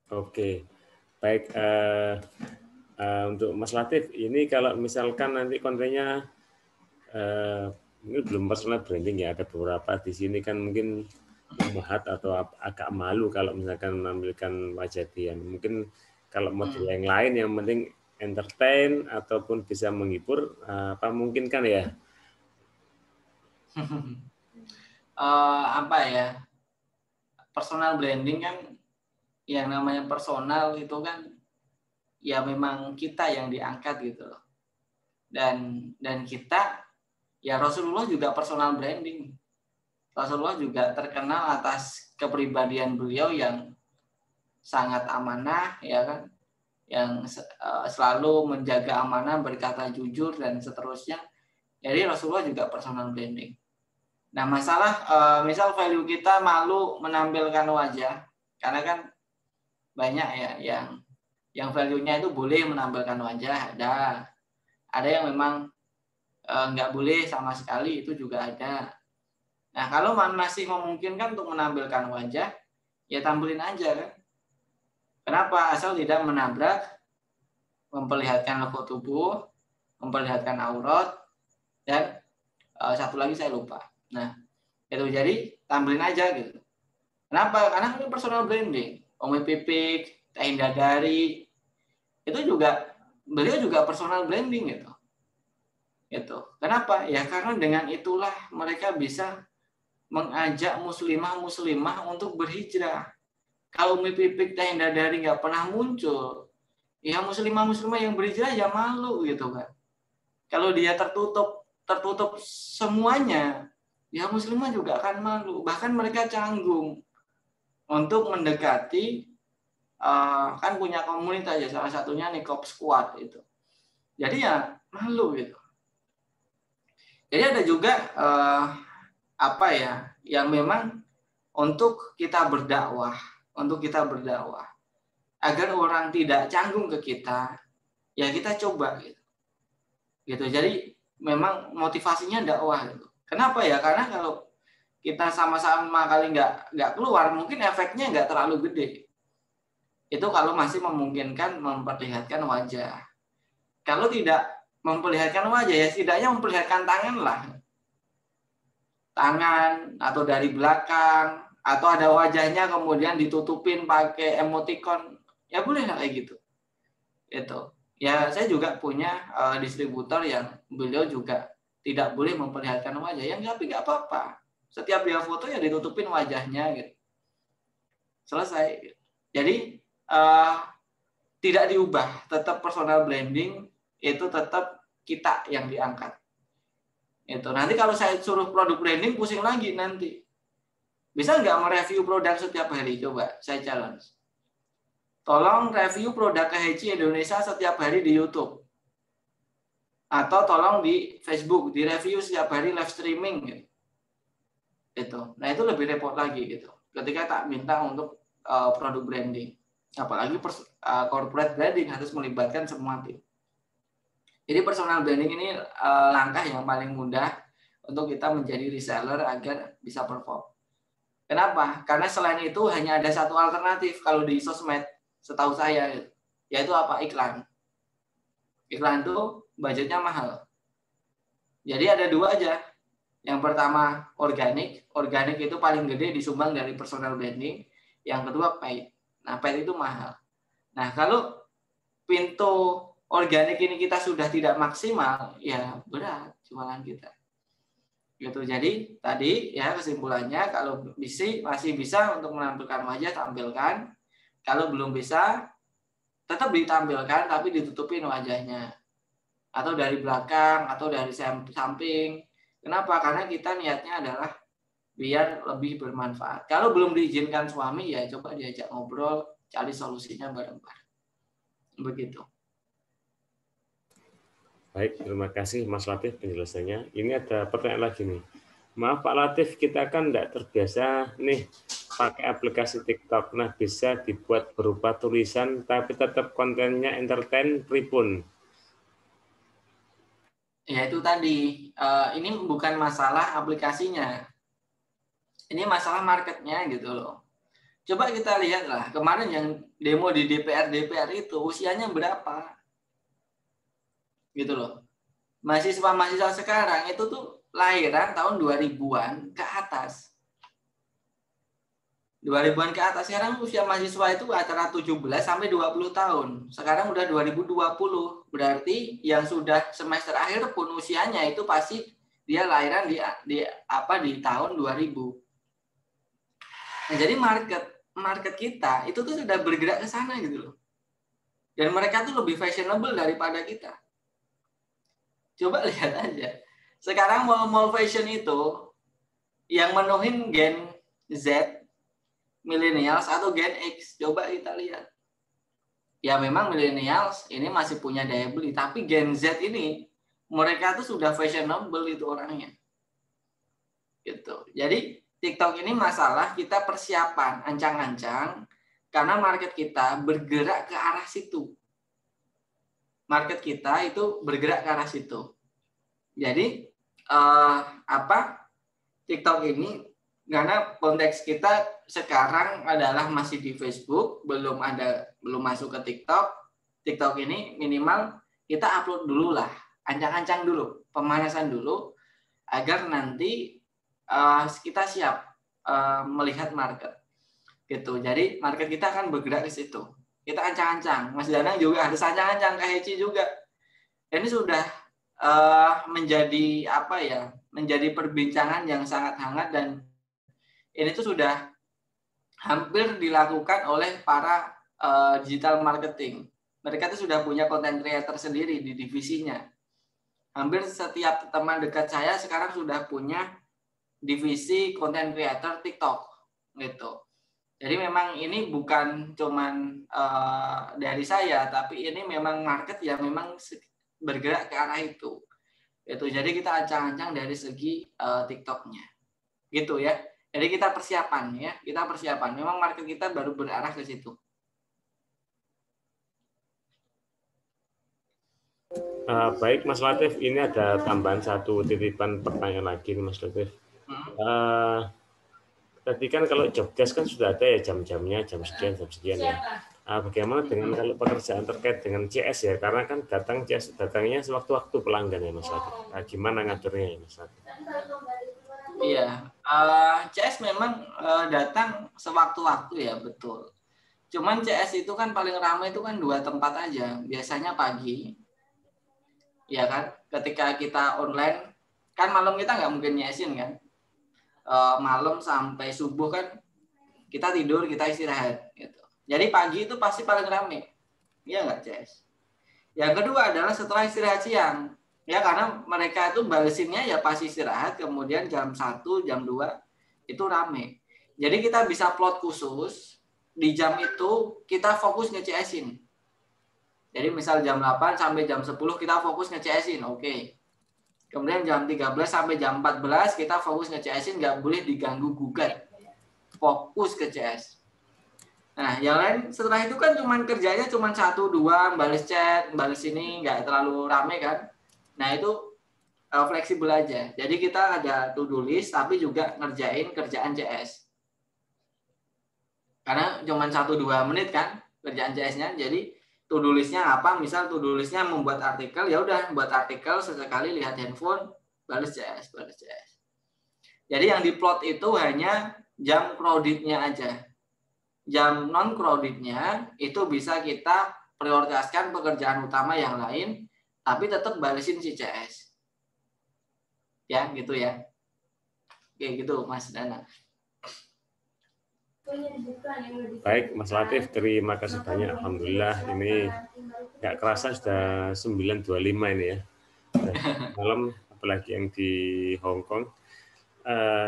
Oke, baik. Untuk Mas Latif, ini kalau misalkan nanti kontennya ini belum personal branding ya, ada beberapa di sini kan mungkin mahat atau agak malu kalau misalkan menampilkan wajah dia. Mungkin kalau model yang lain yang penting entertain ataupun bisa menghibur, apa mungkin kan ya? Apa ya? Personal branding kan yang namanya personal itu kan ya memang kita yang diangkat gitu loh. Dan kita ya Rasulullah juga personal branding. Rasulullah juga terkenal atas kepribadian beliau yang sangat amanah ya kan, yang selalu menjaga amanah, berkata jujur dan seterusnya. Jadi Rasulullah juga personal branding. Nah, masalah misal value kita malu menampilkan wajah, karena kan banyak ya yang value-nya itu boleh menampilkan wajah, ada yang memang nggak boleh sama sekali, itu juga ada. Nah, kalau masih memungkinkan untuk menampilkan wajah, ya tampilin aja kan. Kenapa? Asal tidak menabrak, memperlihatkan logo tubuh, memperlihatkan aurat, dan satu lagi saya lupa. Nah, itu jadi tampilin aja gitu. Kenapa? Karena ini personal branding. Umi Pipik, Teh Indadari, itu juga beliau juga personal branding gitu. Gitu. Kenapa? Ya karena dengan itulah mereka bisa mengajak muslimah untuk berhijrah. Kalau Umi Pipik, Teh Indadari nggak pernah muncul, ya muslimah yang berhijrah ya malu gitu kan. Kalau dia tertutup semuanya, ya muslimah juga akan malu. Bahkan mereka canggung untuk mendekati, kan punya komunitas ya, salah satunya Nikop Squad itu. Jadi ya malu gitu. Jadi ada juga yang memang untuk kita berdakwah agar orang tidak canggung ke kita, ya kita coba gitu. Jadi memang motivasinya dakwah gitu. Kenapa ya? Karena kalau kita sama-sama kali nggak keluar, mungkin efeknya nggak terlalu gede. Itu kalau masih memungkinkan memperlihatkan wajah. Kalau tidak memperlihatkan wajah, ya setidaknya memperlihatkan tangan lah. Tangan atau dari belakang, atau ada wajahnya kemudian ditutupin pakai emoticon, ya boleh lah kayak gitu. Itu. Ya saya juga punya distributor yang beliau juga tidak boleh memperlihatkan wajah, yang tapi nggak apa-apa. Setiap dia foto ya ditutupin wajahnya gitu. Selesai. Jadi tidak diubah, tetap personal branding, itu tetap kita yang diangkat. Itu. Nanti kalau saya suruh produk branding pusing lagi nanti. Bisa nggak mereview produk setiap hari? Coba saya challenge. Tolong review produk KHC Indonesia setiap hari di YouTube. Atau tolong di Facebook, di review setiap hari live streaming gitu. Itu. Nah, itu lebih repot lagi gitu. Ketika tak minta untuk produk branding. Apalagi corporate branding harus melibatkan semua tim. Jadi personal branding ini langkah yang paling mudah untuk kita menjadi reseller agar bisa perform. Kenapa? Karena selain itu hanya ada satu alternatif kalau di sosmed, setahu saya, yaitu apa? Iklan. Iklan itu budgetnya mahal. Jadi ada dua aja. Yang pertama organik. Organik itu paling gede disumbang dari personal branding. Yang kedua paid. Nah, paid itu mahal. Nah, kalau pintu organik ini kita sudah tidak maksimal, ya berat jualan kita. Gitu. Jadi tadi ya kesimpulannya, kalau masih bisa untuk menampilkan wajah, tampilkan. Kalau belum bisa, tetap ditampilkan tapi ditutupin wajahnya. Atau dari belakang atau dari samping. Kenapa? Karena kita niatnya adalah biar lebih bermanfaat. Kalau belum diizinkan suami, ya coba diajak ngobrol, cari solusinya bareng-bareng. Begitu. Baik, terima kasih Mas Latif penjelasannya. Ini ada pertanyaan lagi nih. Maaf Pak Latif, kita kan tidak terbiasa nih pakai aplikasi TikTok. Nah, bisa dibuat berupa tulisan tapi tetap kontennya entertain pripun? Ya itu tadi, ini bukan masalah aplikasinya. Ini masalah marketnya gitu loh. Coba kita lihat lah, kemarin yang demo di DPR itu usianya berapa? Gitu loh. Mahasiswa sekarang itu tuh lahiran tahun 2000-an ke atas. 2000-an ke atas. Sekarang usia mahasiswa itu antara 17 sampai 20 tahun. Sekarang udah 2020. Berarti yang sudah semester akhir pun usianya itu pasti dia lahiran di tahun 2000. Nah, jadi market kita itu tuh sudah bergerak ke sana gitu loh. Dan mereka tuh lebih fashionable daripada kita. Coba lihat aja. Sekarang mall fashion itu yang menuhin Gen Z, millennials atau Gen X. Coba kita lihat. Ya memang millennials ini masih punya daya beli, tapi Gen Z ini mereka tuh sudah fashionable itu orangnya. Gitu. Jadi TikTok ini masalah kita persiapan, ancang-ancang, karena market kita bergerak ke arah situ. Market kita itu bergerak ke arah situ. Jadi TikTok ini, karena konteks kita sekarang adalah masih di Facebook, belum masuk ke TikTok. TikTok ini minimal kita upload dulu lah, ancang-ancang dulu, pemanasan dulu, agar nanti kita siap melihat market gitu. Jadi market kita akan bergerak ke situ. Kita ancang-ancang. Mas Danang juga harus ancang-ancang, Kak Heci juga. Ini sudah menjadi menjadi perbincangan yang sangat hangat, dan ini tuh sudah hampir dilakukan oleh para digital marketing. Mereka tuh sudah punya content creator sendiri di divisinya. Hampir setiap teman dekat saya sekarang sudah punya divisi content creator TikTok gitu. Jadi memang ini bukan cuman dari saya, tapi ini memang market yang memang bergerak ke arah itu. Jadi kita ancang-ancang dari segi TikToknya, gitu ya. Jadi kita persiapan ya, Memang market kita baru berarah ke situ. Baik Mas Latif, ini ada tambahan satu titipan pertanyaan lagi nih Mas Latif. Tadi kan kalau job desk kan sudah ada ya jam-jamnya, jam sekian ya. Bagaimana dengan kalau pekerjaan terkait dengan CS ya? Karena kan datangnya sewaktu-waktu pelanggan ya Mas Latif. Gimana ngaturnya ya Mas Latif? Iya, CS memang datang sewaktu-waktu ya, betul. Cuman CS itu kan paling ramai itu kan 2 tempat aja. Biasanya pagi, ya kan? Ketika kita online, kan malam kita nggak mungkin nyesin kan? Malam sampai subuh kan kita tidur, kita istirahat gitu. Jadi pagi itu pasti paling ramai, iya nggak CS? Yang kedua adalah setelah istirahat siang, ya karena mereka itu balesinnya ya pas istirahat, kemudian jam 1, jam 2 itu rame. Jadi kita bisa plot khusus di jam itu kita fokus nge-CS-in. Jadi misal jam 8 sampai jam 10 kita fokus nge-CS-in, oke. Kemudian jam 13 sampai jam 14 kita fokus nge-CS-in, nggak boleh diganggu gugat. Fokus ke CS. Nah, yang lain setelah itu kan kerjanya cuma 1, 2, balas chat, balas ini, nggak terlalu rame kan. Nah, itu fleksibel aja. Jadi kita ada to-do list, tapi juga ngerjain kerjaan CS. Karena cuma 1-2 menit kan kerjaan CS-nya. Jadi to-do list-nya apa? Misal to-do list-nya membuat artikel, ya udah buat artikel, sesekali lihat handphone, balas CS. Jadi yang diplot itu hanya jam crowded-nya aja. Jam non-crowded-nya itu bisa kita prioritaskan pekerjaan utama yang lain, tapi tetap balesin si CS. Ya, gitu ya. Oke, gitu Mas Dana. Baik, Mas Latif, terima kasih banyak. Alhamdulillah, ini nggak kerasa sudah 9.25 ini ya. Malam, apalagi yang di Hong Kong.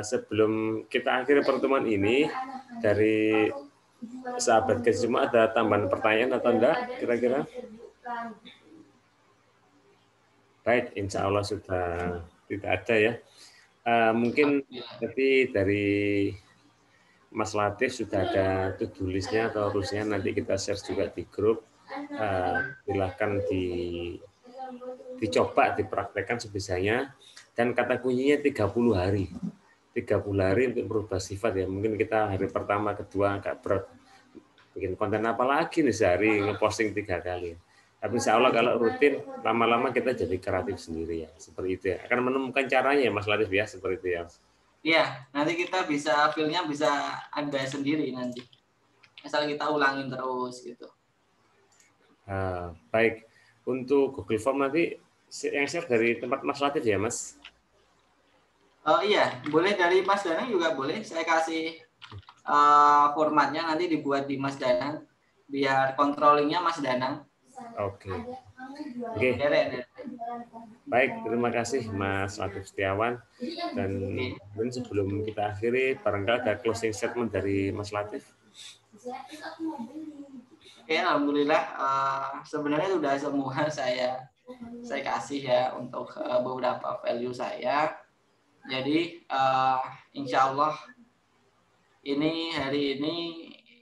Sebelum kita akhiri pertemuan ini, dari sahabat Gaji Semua ada tambahan pertanyaan atau enggak kira-kira? Baik, insya Allah sudah tidak ada ya. Mungkin tapi dari Mas Latif sudah ada to-do list-nya atau rules-nya, nanti kita share juga di grup. Silakan dicoba, dipraktekkan sebisanya. Dan kata kuncinya 30 hari. 30 hari untuk merubah sifat ya. Mungkin kita hari pertama, kedua agak berat. Bikin konten apa lagi nih sehari, ngeposting 3 kali. Tapi insya Allah kalau rutin, lama-lama kita jadi kreatif sendiri ya. Seperti itu ya. Akan menemukan caranya ya Mas Latif ya, seperti itu ya. Iya, nanti kita bisa feel-nya bisa ada sendiri nanti. Asal kita ulangin terus gitu. Baik, untuk Google Form nanti yang share dari tempat Mas Latif ya Mas? Oh iya, boleh dari Mas Danang juga boleh. Saya kasih formatnya nanti dibuat di Mas Danang biar controllingnya Mas Danang. Oke. Baik, terima kasih Mas Latif Setiawan. Dan sebelum kita akhiri, barangkali ada closing statement dari Mas Latif. Oke, alhamdulillah. Sebenarnya sudah semua saya kasih ya untuk beberapa value saya. Jadi insya Allah hari ini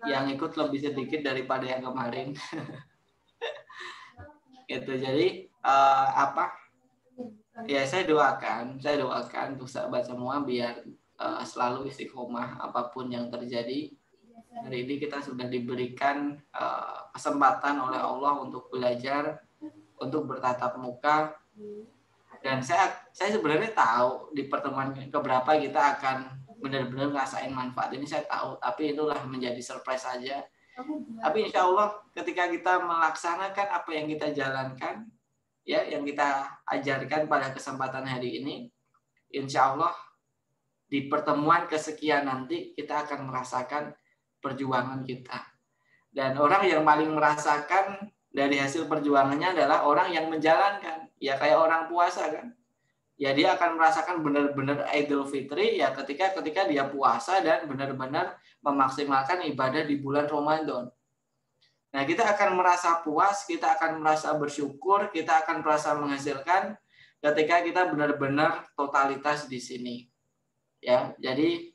yang ikut lebih sedikit daripada yang kemarin. Gitu. Jadi Ya, saya doakan untuk sahabat semua biar selalu istiqomah apapun yang terjadi. Hari ini kita sudah diberikan kesempatan oleh Allah untuk belajar, untuk bertatap muka. Dan saya sebenarnya tahu di pertemuan keberapa kita akan benar-benar ngerasain manfaat ini, saya tahu. Tapi itulah menjadi surprise saja. Tapi insya Allah ketika kita melaksanakan apa yang kita jalankan, ya, yang kita ajarkan pada kesempatan hari ini, insya Allah di pertemuan kesekian nanti kita akan merasakan perjuangan kita. Dan orang yang paling merasakan dari hasil perjuangannya adalah orang yang menjalankan. Ya kayak orang puasa kan. Ya dia akan merasakan benar-benar Idul Fitri ya ketika dia puasa dan benar-benar memaksimalkan ibadah di bulan Ramadan. Nah, kita akan merasa puas, kita akan merasa bersyukur, kita akan merasa menghasilkan ketika kita benar-benar totalitas di sini. Ya, jadi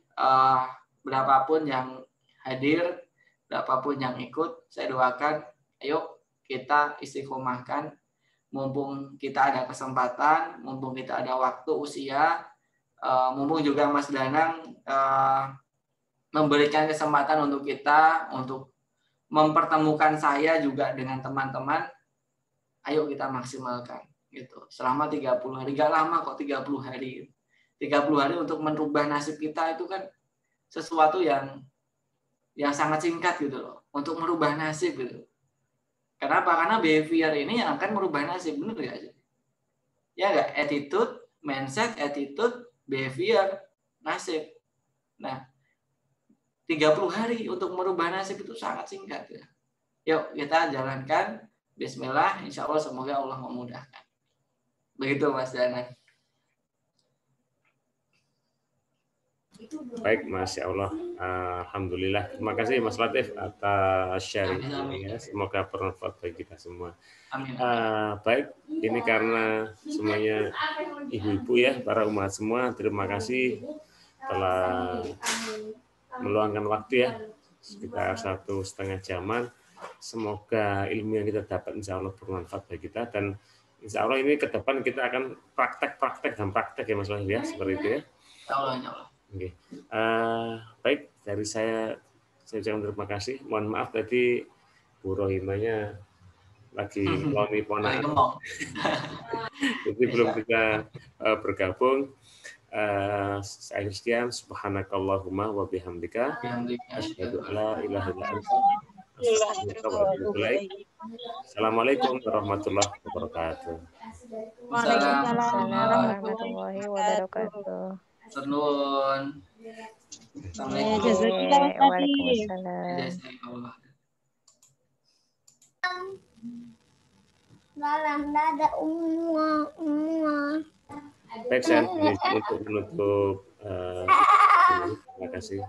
berapapun yang hadir, berapapun yang ikut, saya doakan, ayo kita istiqomahkan, mumpung kita ada kesempatan, mumpung kita ada waktu, usia, mumpung juga Mas Danang memberikan kesempatan untuk kita, untuk mempertemukan saya juga dengan teman-teman, ayo kita maksimalkan gitu. Selama 30 hari, gak lama kok 30 hari. 30 hari untuk merubah nasib kita itu kan sesuatu yang sangat singkat gitu loh, untuk merubah nasib gitu. Kenapa? Karena behavior ini yang akan merubah nasib, benar gak sih? Ya enggak? Attitude, mindset, attitude, behavior, nasib. Nah, 30 hari untuk merubah nasib itu sangat singkat ya. Yuk kita jalankan. Bismillah, insya Allah semoga Allah memudahkan. Begitu Mas Dana. Baik, Masya Allah. Alhamdulillah. Terima kasih Mas Latif atas sharing-nya. Semoga bermanfaat bagi kita semua. Amin. Baik, ini karena semuanya ibu-ibu ya, para umat semua. Terima kasih telah meluangkan waktu ya, sekitar 1,5 jaman. Semoga ilmu yang kita dapat insya Allah bermanfaat bagi kita, dan insya Allah ini ke depan kita akan praktek ya Mas Wahid ya, seperti itu ya. Oke. Baik, dari saya ucapkan terima kasih. Mohon maaf tadi Bu Rohimanya lagi loni ponak, jadi belum bisa bergabung. Saya sekian, subhanakallahumma wa bihamdika asyhadu an la ilaha illa anta astaghfiruka wa atubu ilaik. Assalamualaikum warahmatullahi wabarakatuh. Waalaikumsalam warahmatullahi wabarakatuh. Senun. Assalamualaikum. Waalaikumsalam. Malam ada Baik, saya untuk menutup. Terima kasih.